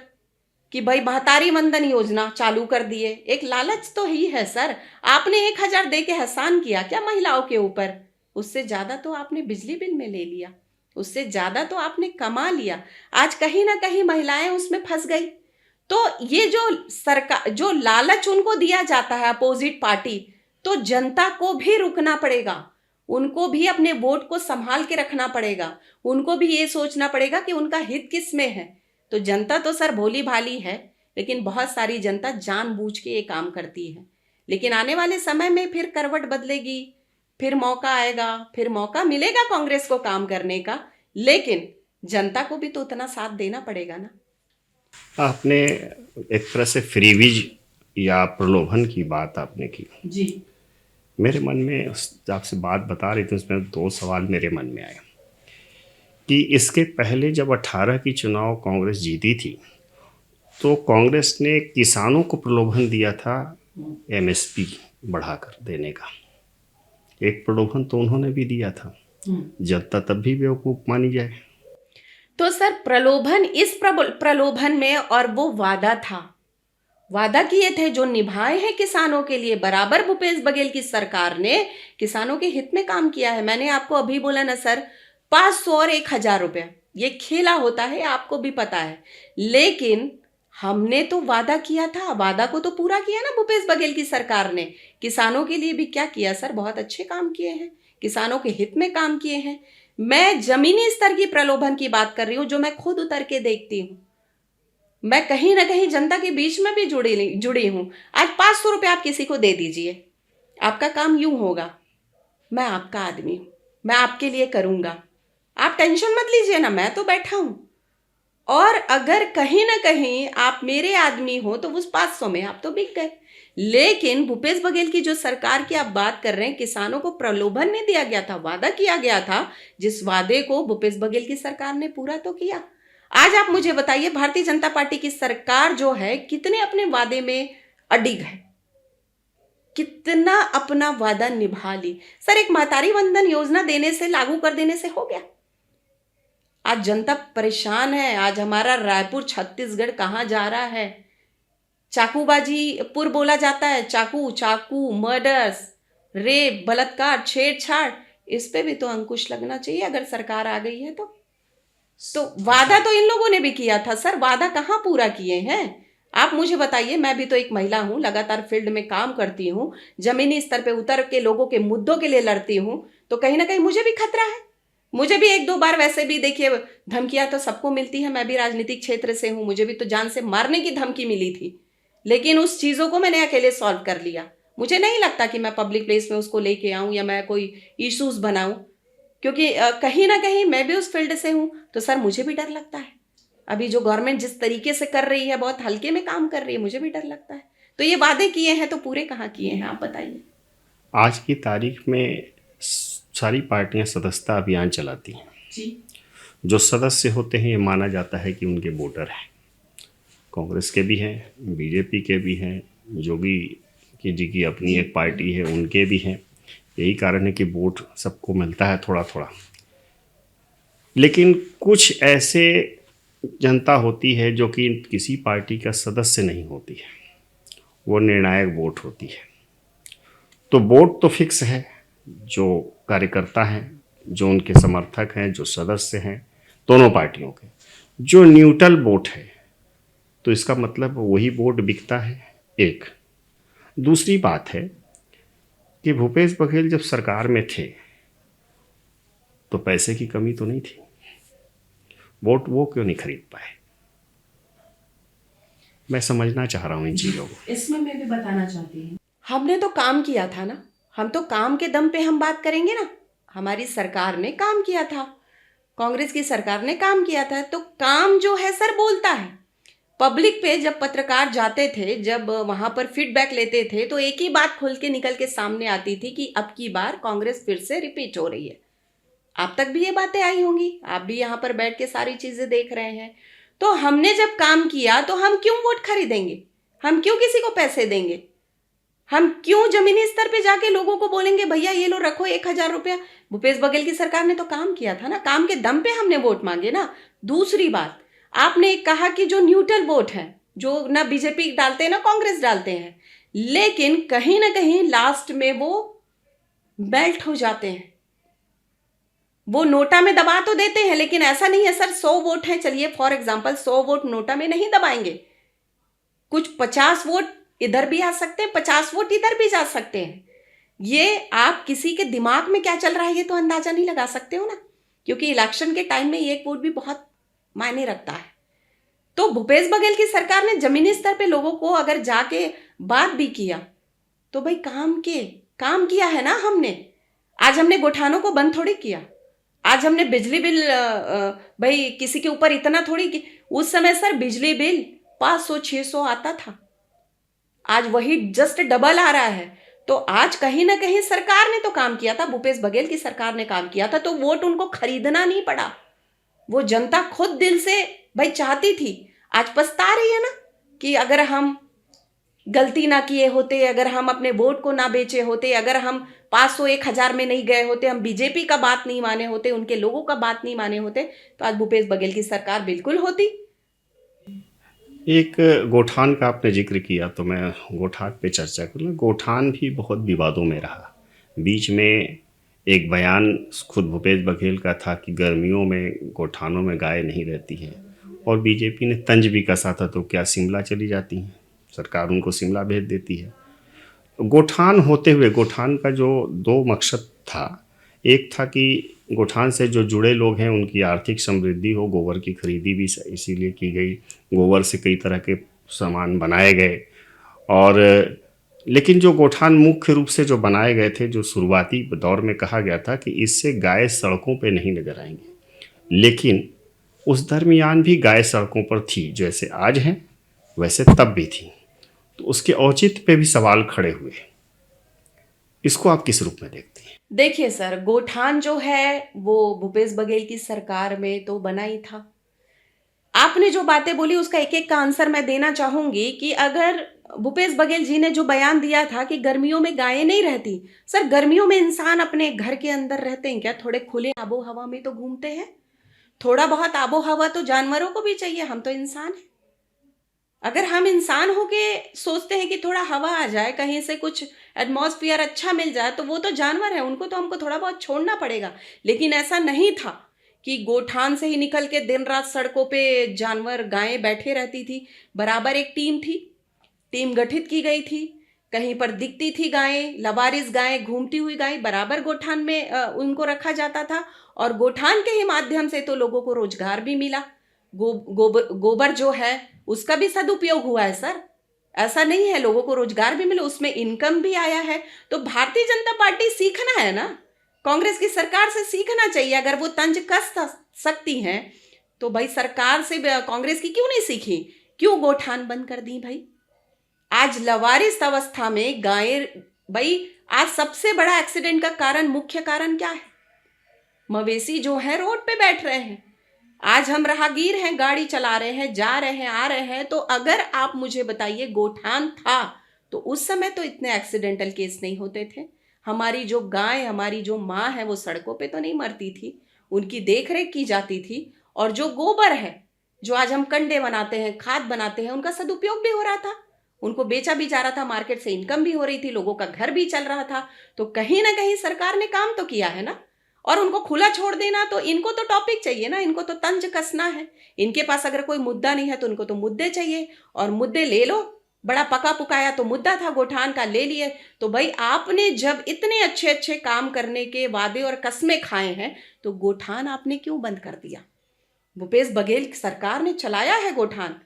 कि भाई महतारी वंदन योजना चालू कर दिए, एक लालच तो ही है सर। आपने 1,000 दे के एहसान किया क्या महिलाओं के ऊपर? उससे ज्यादा तो आपने बिजली बिल में ले लिया, उससे ज्यादा तो आपने कमा लिया। आज कहीं ना कहीं महिलाएं उसमें फंस गई। तो ये जो सरकार जो लालच उनको दिया जाता है अपोजिट पार्टी, तो जनता को भी रुकना पड़ेगा, उनको भी अपने वोट को संभाल के रखना पड़ेगा, उनको भी ये सोचना पड़ेगा कि उनका हित किस में है। तो जनता तो सर भोली भाली है, लेकिन बहुत सारी जनता जानबूझ के ये काम करती है। लेकिन आने वाले समय में फिर करवट बदलेगी, फिर मौका आएगा, फिर मौका मिलेगा कांग्रेस को काम करने का, लेकिन जनता को भी तो उतना साथ देना पड़ेगा ना। आपने एक तरह से फ्रीवीज या प्रलोभन की बात आपने की। जी। मेरे मन में आपसे बात बता रही थी, उसमें दो सवाल मेरे मन में आए कि इसके पहले जब 18 की चुनाव कांग्रेस जीती थी तो कांग्रेस ने किसानों को प्रलोभन दिया था एमएसपी बढ़ाकर देने का। एक प्रलोभन तो उन्होंने भी दिया था, जनता तब भी बेवकूफ मानी जाए। तो सर प्रलोभन, इस प्रलोभन में और वो वादा था, वादा किए थे जो निभाए हैं किसानों के लिए। बराबर भूपेश बघेल की सरकार ने किसानों के हित में काम किया है। मैंने आपको अभी बोला ना सर, 500 और 1000 रुपया ये खेला होता है, आपको भी पता है। लेकिन हमने तो वादा किया था, वादा को तो पूरा किया ना भूपेश बघेल की सरकार ने। किसानों के लिए भी क्या किया सर, बहुत अच्छे काम किए हैं, किसानों के हित में काम किए हैं। मैं जमीनी स्तर की प्रलोभन की बात कर रही हूं, जो मैं खुद उतर के देखती हूं। मैं कहीं ना कहीं जनता के बीच में भी जुड़ी हूं। आज 500 रुपये आप किसी को दे दीजिए, आपका काम यूं होगा, मैं आपका आदमी हूं, मैं आपके लिए करूंगा, आप टेंशन मत लीजिए ना, मैं तो बैठा हूं। और अगर कहीं ना कहीं आप मेरे आदमी हो तो उस 500 में आप तो बिक गए। लेकिन भूपेश बघेल की जो सरकार की आप बात कर रहे हैं, किसानों को प्रलोभन नहीं दिया गया था, वादा किया गया था, जिस वादे को भूपेश बघेल की सरकार ने पूरा तो किया। आज आप मुझे बताइए, भारतीय जनता पार्टी की सरकार जो है कितने अपने वादे में अडिग है, कितना अपना वादा निभा ली। सर एक महतारी वंदन योजना देने से, लागू कर देने से हो गया? आज जनता परेशान है। आज हमारा रायपुर छत्तीसगढ़ कहाँ जा रहा है? चाकूबाजीपुर बोला जाता है, चाकू चाकू, मर्डर्स, रेप, बलात्कार, छेड़छाड़, इस पे भी तो अंकुश लगना चाहिए अगर सरकार आ गई है तो। वादा तो इन लोगों ने भी किया था सर, वादा कहाँ पूरा किए हैं आप मुझे बताइए। मैं भी तो एक महिला हूं, लगातार फील्ड में काम करती हूं, जमीनी स्तर पे उतर के लोगों के मुद्दों के लिए लड़ती हूं, तो कहीं ना कहीं मुझे भी खतरा है। मुझे भी 1-2 बार वैसे भी देखिए धमकियां तो सबको मिलती है, मैं भी राजनीतिक क्षेत्र से हूं, मुझे भी तो जान से मारने की धमकी मिली थी, लेकिन उस चीज़ों को मैंने अकेले सॉल्व कर लिया। मुझे नहीं लगता कि मैं पब्लिक प्लेस में उसको लेके आऊं या मैं कोई इश्यूज बनाऊं, क्योंकि कहीं ना कहीं मैं भी उस फील्ड से हूं, तो सर मुझे भी डर लगता है। अभी जो गवर्नमेंट जिस तरीके से कर रही है, बहुत हल्के में काम कर रही है, मुझे भी डर लगता है। तो ये वादे किए हैं तो पूरे कहाँ किए हैं आप बताइए। आज की तारीख में सारी पार्टियां सदस्यता अभियान चलाती हैं जी। जो सदस्य होते हैं ये माना जाता है कि उनके वोटर हैं। कांग्रेस के भी हैं, बीजेपी के भी हैं, योगी जी की अपनी एक पार्टी है उनके भी हैं। यही कारण है कि वोट सबको मिलता है थोड़ा थोड़ा। लेकिन कुछ ऐसे जनता होती है जो कि किसी पार्टी का सदस्य नहीं होती है, वो निर्णायक वोट होती है। तो वोट तो फिक्स है, जो कार्यकर्ता हैं, जो उनके समर्थक हैं, जो सदस्य हैं दोनों पार्टियों के। जो न्यूट्रल वोट है तो इसका मतलब वही वोट बिकता है। एक दूसरी बात है कि भूपेश बघेल जब सरकार में थे तो पैसे की कमी तो नहीं थी, वोट वो क्यों नहीं खरीद पाए? मैं समझना चाह रहा हूँ इन चीज़ों को। इसमें मैं भी बताना चाहती हूँ, हमने तो काम किया था ना, हम तो काम के दम पे हम बात करेंगे ना। हमारी सरकार ने काम किया था, कांग्रेस की सरकार ने काम किया था, तो काम जो है सर बोलता है। पब्लिक पे जब पत्रकार जाते थे, जब वहां पर फीडबैक लेते थे, तो एक ही बात खुल के निकल के सामने आती थी कि अब की बार कांग्रेस फिर से रिपीट हो रही है। आप तक भी ये बातें आई होंगी, आप भी यहाँ पर बैठ के सारी चीजें देख रहे हैं। तो हमने जब काम किया तो हम क्यों वोट खरीदेंगे, हम क्यों किसी को पैसे देंगे, हम क्यों जमीनी स्तर पे जाके लोगों को बोलेंगे भैया ये लो रखो 1000 रुपया। भूपेश बघेल की सरकार ने तो काम किया था ना, काम के दम पे हमने वोट मांगे ना। दूसरी बात, आपने एक कहा कि जो न्यूट्रल वोट है, जो ना बीजेपी डालते हैं ना कांग्रेस डालते हैं, लेकिन कहीं ना कहीं लास्ट में वो बेल्ट हो जाते हैं, वो नोटा में दबा तो देते हैं, लेकिन ऐसा नहीं है सर 100 वोट हैं, चलिए फॉर एग्जांपल 100 वोट नोटा में नहीं दबाएंगे, कुछ 50 वोट इधर भी आ सकते हैं, 50 वोट इधर भी जा सकते हैं। ये आप किसी के दिमाग में क्या चल रहा है ये तो अंदाजा नहीं लगा सकते हो ना, क्योंकि इलेक्शन के टाइम में एक वोट भी बहुत मायने रखता है। तो भूपेश बघेल की सरकार ने जमीनी स्तर पे लोगों को अगर जाके बात भी किया तो भाई काम किया है ना हमने। आज हमने गोठानों को बंद थोड़ी किया, आज हमने बिजली बिल भाई किसी के ऊपर इतना थोड़ी कि उस समय सर बिजली बिल 500-600 आता था, आज वही जस्ट डबल आ रहा है। तो आज कहीं ना कहीं सरकार ने तो काम किया था, भूपेश बघेल की सरकार ने काम किया था, तो वोट उनको खरीदना नहीं पड़ा, वो जनता खुद दिल से भाई चाहती थी। आज पछता रही है ना, कि अगर हम गलती ना किए होते, अगर हम अपने वोट को ना बेचे होते, अगर हम 500 1000 में नहीं गए होते, हम बीजेपी का बात नहीं माने होते, उनके लोगों का बात नहीं माने होते, तो आज भूपेश बघेल की सरकार बिल्कुल होती। एक गोठान का आपने जिक्र किया तो मैं गोठान पे चर्चा करूँ। गोठान भी बहुत विवादों में रहा। बीच में एक बयान खुद भूपेश बघेल का था कि गर्मियों में गोठानों में गाय नहीं रहती हैं, और बीजेपी ने तंज भी कसा था तो क्या शिमला चली जाती हैं, सरकार उनको शिमला भेज देती है। गोठान होते हुए गोठान का जो दो मकसद था, एक था कि गोठान से जो जुड़े लोग हैं उनकी आर्थिक समृद्धि हो, गोबर की खरीदी भी इसीलिए की गई, गोबर से कई तरह के सामान बनाए गए। और लेकिन जो गोठान मुख्य रूप से जो बनाए गए थे, जो शुरुआती दौर में कहा गया था कि इससे गाय सड़कों पे नहीं नजर आएंगे, लेकिन उस दरमियान भी गाय सड़कों पर थी, जैसे आज हैं वैसे तब भी थी। तो उसके औचित्य पे भी सवाल खड़े हुए। इसको आप किस रूप में देखते हैं? देखिए सर, गोठान जो है वो भूपेश बघेल की सरकार में तो बना ही था। आपने जो बातें बोली उसका एक एक का आंसर मैं देना चाहूंगी कि अगर भूपेश बघेल जी ने जो बयान दिया था कि गर्मियों में गायें नहीं रहती, सर गर्मियों में इंसान अपने घर के अंदर रहते हैं क्या? थोड़े खुले आबो हवा में तो घूमते हैं। थोड़ा बहुत आबो हवा तो जानवरों को भी चाहिए, हम तो इंसान हैं। अगर हम इंसान होके सोचते हैं कि थोड़ा हवा आ जाए, कहीं से कुछ एटमॉस्फेयर अच्छा मिल जाए, तो वो तो जानवर है, उनको तो हमको थोड़ा बहुत छोड़ना पड़ेगा। लेकिन ऐसा नहीं था कि गोठान से ही निकल के दिन रात सड़कों पे जानवर गायें बैठे रहती थी। बराबर एक टीम थी, टीम गठित की गई थी। कहीं पर दिखती थी गायें, लवारिस गायें, घूमती हुई गायें, बराबर गोठान में उनको रखा जाता था। और गोठान के ही माध्यम से तो लोगों को रोजगार भी मिला। गोबर जो है उसका भी सदुपयोग हुआ है सर। ऐसा नहीं है, लोगों को रोजगार भी मिला, उसमें इनकम भी आया है। तो भारतीय जनता पार्टी सीखना है ना, कांग्रेस की सरकार से सीखना चाहिए। अगर वो तंज कस सकती हैं तो भाई सरकार से कांग्रेस की क्यों नहीं सीखी? क्यों गोठान बंद कर दी भाई? आज लवारिस अवस्था में गायें, भाई आज सबसे बड़ा एक्सीडेंट का कारण, मुख्य कारण क्या है? मवेशी जो है रोड पे बैठ रहे हैं। आज हम राहगीर हैं, गाड़ी चला रहे हैं, जा रहे हैं, आ रहे हैं, तो अगर आप मुझे बताइए गोठान था तो उस समय तो इतने एक्सीडेंटल केस नहीं होते थे। हमारी जो गाय, हमारी जो माँ है वो सड़कों पे तो नहीं मरती थी, उनकी देख रेख की जाती थी। और जो गोबर है, जो आज हम कंडे बनाते हैं, खाद बनाते हैं, उनका सदुपयोग भी हो रहा था, उनको बेचा भी जा रहा था, मार्केट से इनकम भी हो रही थी, लोगों का घर भी चल रहा था। तो कहीं ना कहीं सरकार ने काम तो किया है ना। और उनको खुला छोड़ देना, तो इनको तो टॉपिक चाहिए ना, इनको तो तंज कसना है। इनके पास अगर कोई मुद्दा नहीं है तो इनको तो मुद्दे चाहिए, और मुद्दे ले लो। बड़ा पका पुकाया तो मुद्दा था गोठान का, ले लिए। तो भाई आपने जब इतने अच्छे अच्छे काम करने के वादे और कस्में खाए हैं तो गोठान आपने क्यों बंद कर दिया? भूपेश बघेल सरकार ने चलाया है गोठान,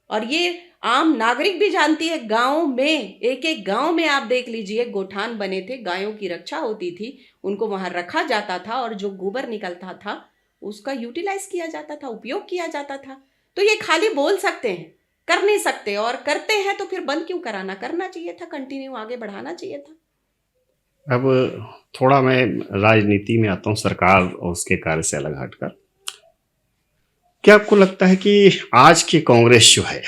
और ये आम नागरिक भी जानती है। गांव में, एक एक गांव में आप देख लीजिए गोठान बने थे, गायों की रक्षा होती थी, उनको वहां रखा जाता था, और जो गोबर निकलता था उसका यूटिलाइज किया जाता था, उपयोग किया जाता था। तो ये खाली बोल सकते हैं, कर नहीं सकते, और करते हैं तो फिर बंद क्यों कराना? करना चाहिए था, कंटिन्यू आगे बढ़ाना चाहिए था। अब थोड़ा मैं राजनीति में आता हूँ, सरकार और उसके कार्य से अलग हटकर। क्या आपको लगता है कि आज की कांग्रेस जो है,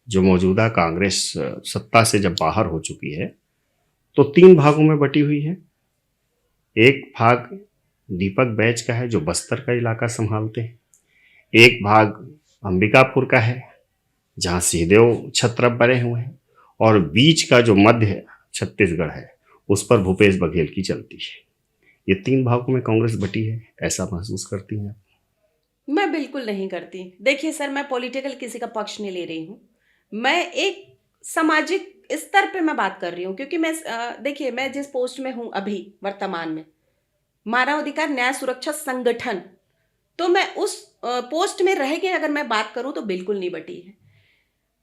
जो मौजूदा कांग्रेस सत्ता से जब बाहर हो चुकी है, तो तीन भागों में बटी हुई है। एक भाग दीपक बैच का है जो बस्तर का इलाका संभालते हैं, एक भाग अंबिकापुर का है जहाँ सिंहदेव छत्रप बने हुए हैं, और बीच का जो मध्य छत्तीसगढ़ है उस पर भूपेश बघेल की चलती है। ये तीन भागों में कांग्रेस बटी है, ऐसा महसूस करती हैं? मैं बिल्कुल नहीं करती। देखिए सर, मैं पॉलिटिकल किसी का पक्ष नहीं ले रही हूँ, मैं एक सामाजिक स्तर पे मैं बात कर रही हूँ। क्योंकि मैं देखिए, मैं जिस पोस्ट में हूँ अभी वर्तमान में, मानव अधिकार न्याय सुरक्षा संगठन, तो मैं उस पोस्ट में रह के अगर मैं बात करूं तो बिल्कुल नहीं बटी है।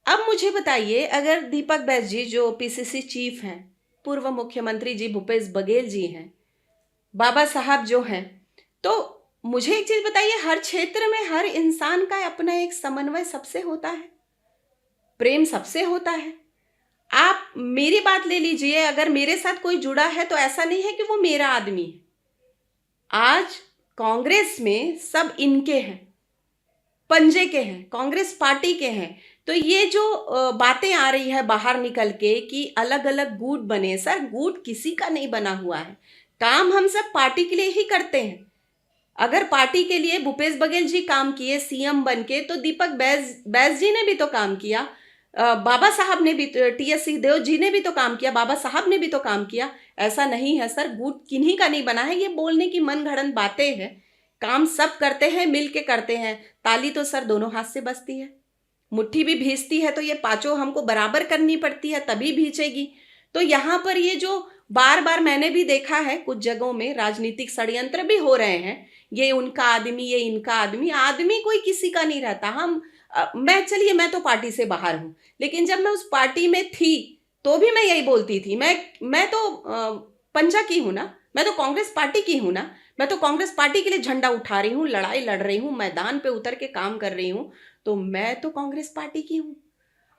अब मुझे बताइए, अगर दीपक बैस जी जो पीसीसी चीफ हैं, पूर्व मुख्यमंत्री जी भूपेश बघेल जी हैं, बाबा साहब जो हैं, तो मुझे एक चीज बताइए, हर क्षेत्र में हर इंसान का अपना एक समन्वय सबसे होता है, प्रेम सबसे होता है। आप मेरी बात ले लीजिए, अगर मेरे साथ कोई जुड़ा है तो ऐसा नहीं है कि वो मेरा आदमी है। आज कांग्रेस में सब इनके हैं, पंजे के हैं, कांग्रेस पार्टी के हैं। तो ये जो बातें आ रही है बाहर निकल के कि अलग अलग गुट बने, सर गुट किसी का नहीं बना हुआ है। काम हम सब पार्टी के लिए ही करते हैं। अगर पार्टी के लिए भूपेश बघेल जी काम किए सीएम बन के, तो दीपक बैस बैस जी ने भी तो काम किया, बाबा साहब ने भी, टीएस सिंहदेव जी ने भी तो काम किया, बाबा साहब ने भी तो काम किया। ऐसा नहीं है सर गुट किन्हीं का नहीं बना है, ये बोलने की मनगढ़ंत बातें हैं। काम सब करते हैं, मिल के करते हैं। ताली तो सर दोनों हाथ से बजती है, मुट्ठी भी भींचती है, तो ये पांचों हमको बराबर करनी पड़ती है तभी भींचेगी। तो यहाँ पर ये जो बार बार मैंने भी देखा है कुछ जगहों में राजनीतिक षड्यंत्र भी हो रहे हैं, ये उनका आदमी, ये इनका आदमी। आदमी कोई किसी का नहीं रहता। मैं तो पार्टी से बाहर हूँ, लेकिन जब मैं उस पार्टी में थी तो भी मैं यही बोलती थी। मैं तो पंजा की हूँ ना, मैं तो कांग्रेस पार्टी की हूँ ना, मैं तो कांग्रेस पार्टी के लिए झंडा उठा रही हूँ, लड़ाई लड़ रही हूँ, मैदान पे उतर के काम कर रही हूँ। तो मैं तो कांग्रेस पार्टी की हूँ।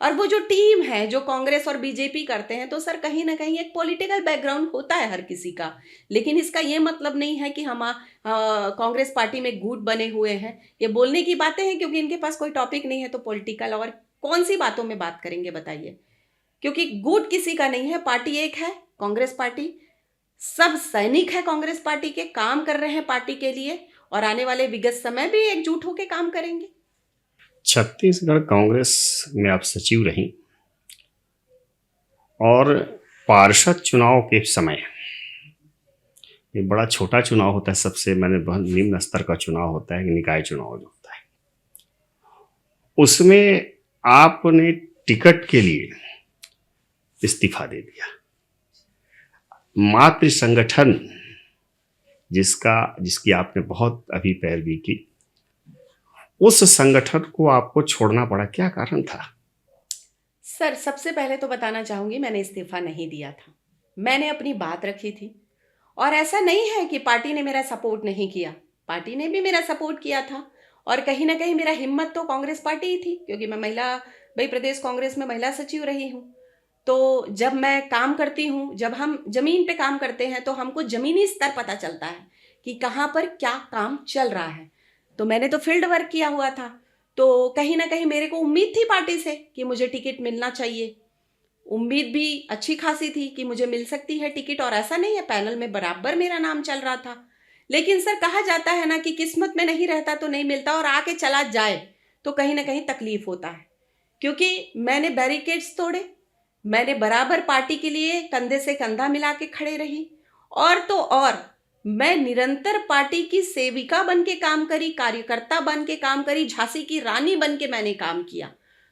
और वो जो टीम है जो कांग्रेस और बीजेपी करते हैं, तो सर कहीं ना कहीं एक पॉलिटिकल बैकग्राउंड होता है हर किसी का। लेकिन इसका ये मतलब नहीं है कि हम कांग्रेस पार्टी में गुट बने हुए हैं। ये बोलने की बातें हैं, क्योंकि इनके पास कोई टॉपिक नहीं है, तो पॉलिटिकल और कौन सी बातों में बात करेंगे बताइए। क्योंकि गुट किसी का नहीं है, पार्टी एक है, कांग्रेस पार्टी। सब सैनिक है कांग्रेस पार्टी के, काम कर रहे हैं पार्टी के लिए, और आने वाले विगत समय भी एकजुट होकर काम करेंगे। छत्तीसगढ़ कांग्रेस में आप सचिव रहीं और पार्षद चुनाव के समय, ये बड़ा छोटा चुनाव होता है, सबसे मैंने बहुत निम्न स्तर का चुनाव होता है, निकाय चुनाव जो होता है, उसमें आपने टिकट के लिए इस्तीफा दे दिया। मातृ संगठन जिसकी आपने बहुत अभी पैरवी की, उस संगठन को आपको छोड़ना पड़ा, क्या कारण था? सर सबसे पहले तो बताना चाहूंगी, मैंने इस्तीफा नहीं दिया था, मैंने अपनी बात रखी थी। और ऐसा नहीं है कि पार्टी ने मेरा सपोर्ट नहीं किया, पार्टी ने भी मेरा सपोर्ट किया था। और कहीं ना कहीं मेरा हिम्मत तो कांग्रेस पार्टी ही थी, क्योंकि मैं महिला, भाई प्रदेश कांग्रेस में महिला सचिव रही हूँ। तो जब मैं काम करती हूँ, जब हम जमीन पे काम करते हैं, तो हमको जमीनी स्तर पता चलता है कि कहाँ पर क्या काम चल रहा है। तो मैंने तो फील्ड वर्क किया हुआ था, तो कहीं ना कहीं मेरे को उम्मीद थी पार्टी से कि मुझे टिकट मिलना चाहिए। उम्मीद भी अच्छी खासी थी कि मुझे मिल सकती है टिकट, और ऐसा नहीं है, पैनल में बराबर मेरा नाम चल रहा था। लेकिन सर कहा जाता है ना कि किस्मत में नहीं रहता तो नहीं मिलता, और आके चला जाए तो कहीं ना कहीं तकलीफ होता है। क्योंकि मैंने बैरिकेड्स तोड़े, मैंने बराबर पार्टी के लिए कंधे से कंधा मिला के खड़े रही, और तो और मैं निरंतर पार्टी की सेविका बन के काम करी, कार्यकर्ता बन के काम करी, झांसी की रानी बन के मैंने काम किया।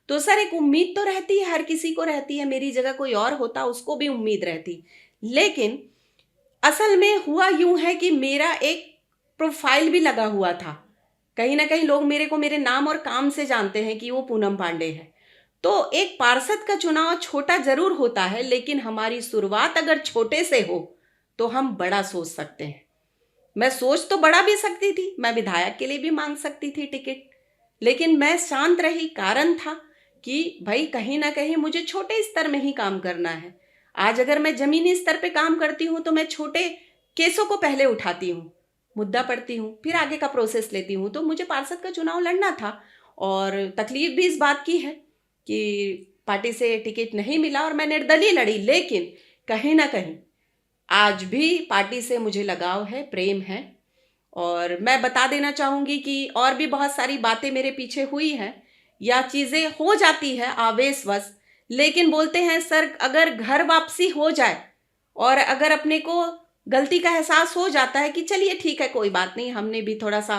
तो सर एक उम्मीद तो रहती है, हर किसी को रहती है, मेरी जगह कोई और होता उसको भी उम्मीद रहती। लेकिन असल में हुआ यूं है कि मेरा एक प्रोफाइल भी लगा हुआ था। कहीं ना कहीं लोग मेरे को मेरे नाम और काम से जानते हैं कि वो पूनम पांडे है। तो एक पार्षद का चुनाव छोटा जरूर होता है, लेकिन हमारी शुरुआत अगर छोटे से हो तो हम बड़ा सोच सकते हैं। मैं सोच तो बड़ा भी सकती थी, मैं विधायक के लिए भी मांग सकती थी टिकट, लेकिन मैं शांत रही। कारण था कि भाई कहीं ना कहीं मुझे छोटे स्तर में ही काम करना है। आज अगर मैं जमीनी स्तर पे काम करती हूँ, तो मैं छोटे केसों को पहले उठाती हूँ, मुद्दा पढ़ती हूँ, फिर आगे का प्रोसेस लेती हूँ। तो मुझे पार्षद का चुनाव लड़ना था, और तकलीफ भी इस बात की है कि पार्टी से टिकट नहीं मिला और मैं निर्दलीय लड़ी। लेकिन कहीं ना कहीं आज भी पार्टी से मुझे लगाव है, प्रेम है। और मैं बता देना चाहूँगी कि और भी बहुत सारी बातें मेरे पीछे हुई हैं, या चीज़ें हो जाती है आवेशवश। लेकिन बोलते हैं सर अगर घर वापसी हो जाए, और अगर अपने को गलती का एहसास हो जाता है कि चलिए ठीक है कोई बात नहीं, हमने भी थोड़ा सा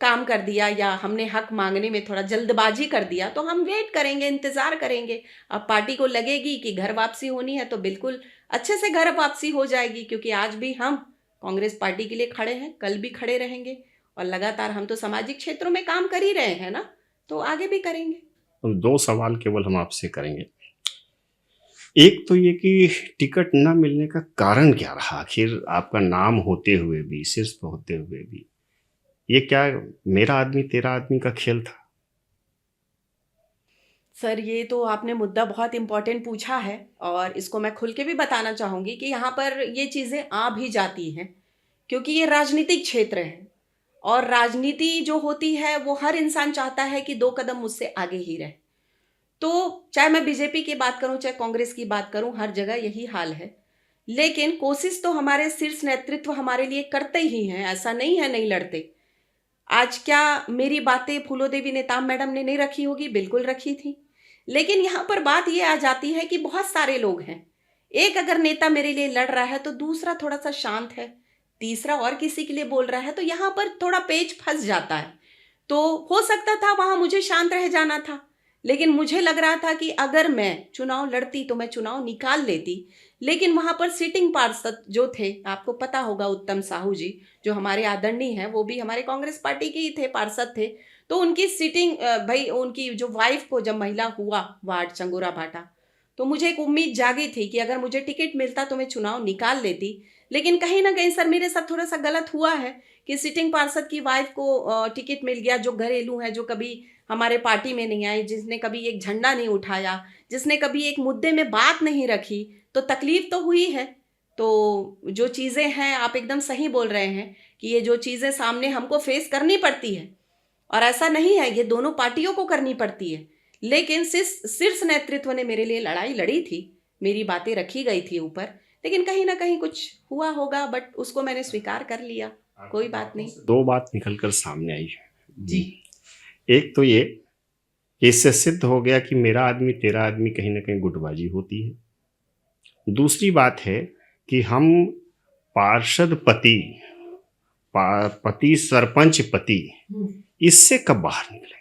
काम कर दिया, या हमने हक मांगने में थोड़ा जल्दबाजी कर दिया, तो हम वेट करेंगे, इंतज़ार करेंगे। अब पार्टी को लगेगी कि घर वापसी होनी है, तो बिल्कुल अच्छे से घर वापसी हो जाएगी। क्योंकि आज भी हम कांग्रेस पार्टी के लिए खड़े हैं, कल भी खड़े रहेंगे, और लगातार हम तो सामाजिक क्षेत्रों में काम कर ही रहे हैं ना, तो आगे भी करेंगे। तो दो सवाल केवल हम आपसे करेंगे। एक तो ये कि टिकट न मिलने का कारण क्या रहा, आखिर आपका नाम होते हुए भी, शीर्ष पे होते हुए भी, ये क्या मेरा आदमी तेरा आदमी का खेल था? सर ये तो आपने मुद्दा बहुत इम्पोर्टेंट पूछा है, और इसको मैं खुल के भी बताना चाहूँगी कि यहाँ पर ये चीज़ें आ भी जाती हैं, क्योंकि ये राजनीतिक क्षेत्र है। और राजनीति जो होती है वो हर इंसान चाहता है कि 2 कदम मुझसे आगे ही रहे। तो चाहे मैं बीजेपी की बात करूं, चाहे कांग्रेस की बात करूं, हर जगह यही हाल है। लेकिन कोशिश तो हमारे शीर्ष नेतृत्व हमारे लिए करते ही हैं, ऐसा नहीं है नहीं लड़ते। आज क्या मेरी बातें फूलो देवी नेताम मैडम ने नहीं रखी होगी? बिल्कुल रखी थी। लेकिन यहाँ पर बात ये आ जाती है कि बहुत सारे लोग हैं। एक अगर नेता मेरे लिए लड़ रहा है तो दूसरा थोड़ा सा शांत है, तीसरा और किसी के लिए बोल रहा है, तो यहाँ पर थोड़ा पेच फंस जाता है। तो हो सकता था वहां मुझे शांत रह जाना था, लेकिन मुझे लग रहा था कि अगर मैं चुनाव लड़ती तो मैं चुनाव निकाल लेती। लेकिन वहां पर सिटिंग पार्षद जो थे, आपको पता होगा, उत्तम साहू जी जो हमारे आदरणीय हैं, वो भी हमारे कांग्रेस पार्टी के ही थे, पार्षद थे। तो उनकी सीटिंग भाई उनकी जो वाइफ को जब महिला हुआ वार्ड चंगोरा भाटा, तो मुझे एक उम्मीद जागी थी कि अगर मुझे टिकट मिलता तो मैं चुनाव निकाल लेती। लेकिन कहीं ना कहीं सर मेरे साथ थोड़ा सा गलत हुआ है कि सिटिंग पार्षद की वाइफ को टिकट मिल गया, जो घरेलू है, जो कभी हमारे पार्टी में नहीं आई, जिसने कभी एक झंडा नहीं उठाया, जिसने कभी एक मुद्दे में बात नहीं रखी। तो तकलीफ तो हुई है। तो जो चीज़ें हैं, आप एकदम सही बोल रहे हैं कि ये जो चीज़ें सामने हमको फेस करनी पड़ती है, और ऐसा नहीं है, ये दोनों पार्टियों को करनी पड़ती है। लेकिन शीर्ष नेतृत्व ने मेरे लिए लड़ाई लड़ी थी, मेरी बातें रखी गई थी ऊपर। लेकिन कहीं ना कहीं कुछ हुआ होगा, बट उसको मैंने स्वीकार कर लिया, कोई बात नहीं। 2 बात निकल कर सामने आई है जी। एक तो ये कि इससे सिद्ध हो गया कि मेरा आदमी तेरा आदमी कहीं ना कहीं गुटबाजी होती है। दूसरी बात है कि हम पार्षद पति पति सरपंच पति इससे कब बाहर निकलेंगे?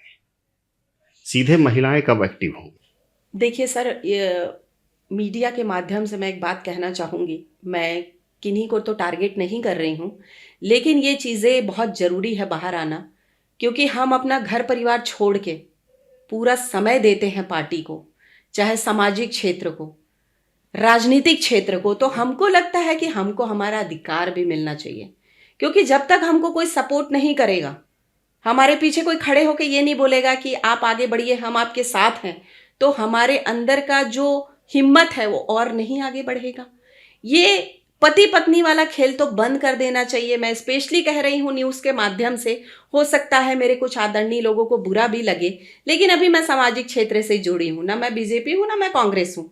सीधे महिलाएं कब एक्टिव होंगी? देखिए सर, मीडिया के माध्यम से मैं एक बात कहना चाहूँगी। मैं किन्हीं को तो टारगेट नहीं कर रही हूँ, लेकिन ये चीज़ें बहुत ज़रूरी है बाहर आना, क्योंकि हम अपना घर परिवार छोड़ के पूरा समय देते हैं पार्टी को, चाहे सामाजिक क्षेत्र को, राजनीतिक क्षेत्र को। तो हमको लगता है कि हमको हमारा अधिकार भी मिलना चाहिए, क्योंकि जब तक हमको कोई सपोर्ट नहीं करेगा, हमारे पीछे कोई खड़े होकर ये नहीं बोलेगा कि आप आगे बढ़िए, हम आपके साथ हैं, तो हमारे अंदर का जो हिम्मत है वो और नहीं आगे बढ़ेगा। ये पति पत्नी वाला खेल तो बंद कर देना चाहिए। मैं स्पेशली कह रही हूँ न्यूज़ के माध्यम से। हो सकता है मेरे कुछ आदरणीय लोगों को बुरा भी लगे, लेकिन अभी मैं सामाजिक क्षेत्र से जुड़ी हूँ, ना मैं बीजेपी हूँ ना मैं कांग्रेस हूँ।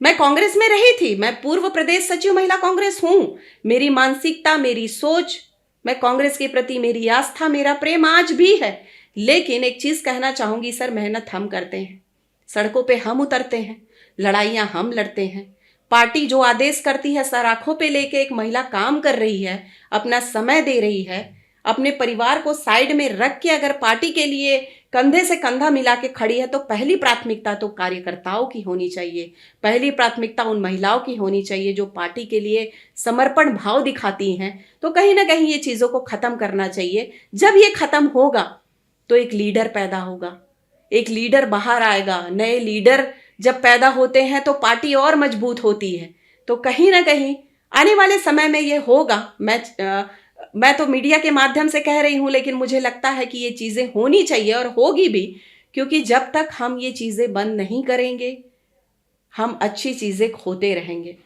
मैं कांग्रेस में रही थी, मैं पूर्व प्रदेश सचिव महिला कांग्रेस हूँ। मेरी मानसिकता, मेरी सोच, मैं कांग्रेस के प्रति मेरी आस्था, मेरा प्रेम आज भी है। लेकिन एक चीज कहना चाहूंगी सर, मेहनत हम करते हैं, सड़कों पे हम उतरते हैं, लड़ाइयां हम लड़ते हैं। पार्टी जो आदेश करती है, सर आंखों पे लेके एक महिला काम कर रही है, अपना समय दे रही है, अपने परिवार को साइड में रख के अगर पार्टी के लिए कंधे से कंधा मिला के खड़ी है, तो पहली प्राथमिकता तो कार्यकर्ताओं की होनी चाहिए। पहली प्राथमिकता उन महिलाओं की होनी चाहिए जो पार्टी के लिए समर्पण भाव दिखाती हैं। तो कहीं ना कहीं ये चीज़ों को ख़त्म करना चाहिए। जब ये ख़त्म होगा तो एक लीडर पैदा होगा, एक लीडर बाहर आएगा। नए लीडर जब पैदा होते हैं तो पार्टी और मजबूत होती है। तो कहीं ना कहीं आने वाले समय में ये होगा। मैं तो मीडिया के माध्यम से कह रही हूँ, लेकिन मुझे लगता है कि ये चीज़ें होनी चाहिए और होगी भी, क्योंकि जब तक हम ये चीज़ें बंद नहीं करेंगे, हम अच्छी चीज़ें खोते रहेंगे।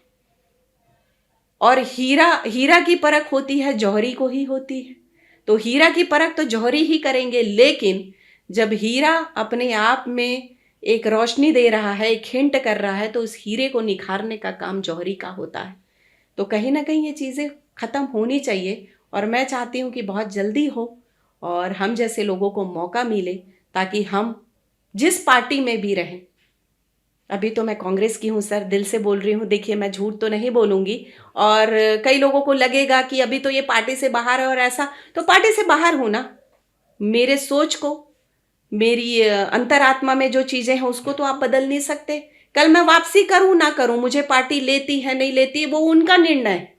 और हीरा की परख होती है, जौहरी को ही होती है। तो हीरा की परख तो जौहरी ही करेंगे, लेकिन जब हीरा अपने आप में एक रोशनी दे रहा है, एक हिंट कर रहा है, तो उस हीरे को निखारने का काम जौहरी का होता है। तो कहीं ना कहीं ये चीज़ें ख़त्म होनी चाहिए, और मैं चाहती हूँ कि बहुत जल्दी हो और हम जैसे लोगों को मौका मिले, ताकि हम जिस पार्टी में भी रहें। अभी तो मैं कांग्रेस की हूँ सर, दिल से बोल रही हूँ। देखिए, मैं झूठ तो नहीं बोलूँगी, और कई लोगों को लगेगा कि अभी तो ये पार्टी से बाहर है और ऐसा, तो पार्टी से बाहर हूँ ना। मेरे सोच को, मेरी अंतरात्मा में जो चीज़ें हैं उसको तो आप बदल नहीं सकते। कल मैं वापसी करूँ ना करूँ, मुझे पार्टी लेती है नहीं लेती है वो उनका निर्णय है,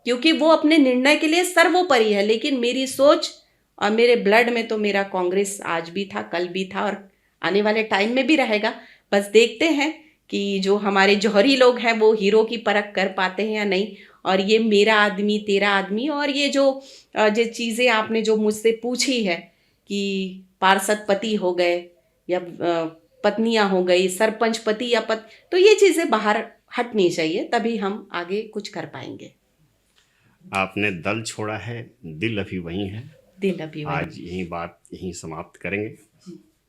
क्योंकि वो अपने निर्णय के लिए सर्वोपरि है। लेकिन मेरी सोच और मेरे ब्लड में तो मेरा कांग्रेस आज भी था, कल भी था, और आने वाले टाइम में भी रहेगा। बस देखते हैं कि जो हमारे जौहरी लोग हैं वो हीरो की परख कर पाते हैं या नहीं। और ये मेरा आदमी तेरा आदमी, और ये जो चीज़ें आपने जो मुझसे पूछी है कि पार्षद पति हो गए या पत्नियां हो गई, सरपंच पति या तो ये चीज़ें बाहर हटनी चाहिए, तभी हम आगे कुछ कर पाएंगे। आपने दल छोड़ा है, दिल अभी वही है। दिल अभी वही। आज यहीं समाप्त करेंगे।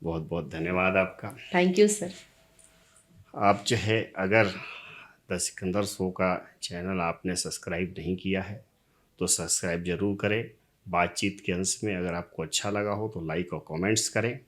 बहुत बहुत धन्यवाद आपका। Thank you sir. आप जो है, अगर द सिकंदर शो का चैनल आपने सब्सक्राइब नहीं किया है तो सब्सक्राइब जरूर करें। बातचीत के अंश में अगर आपको अच्छा लगा हो तो लाइक और कमेंट्स करें।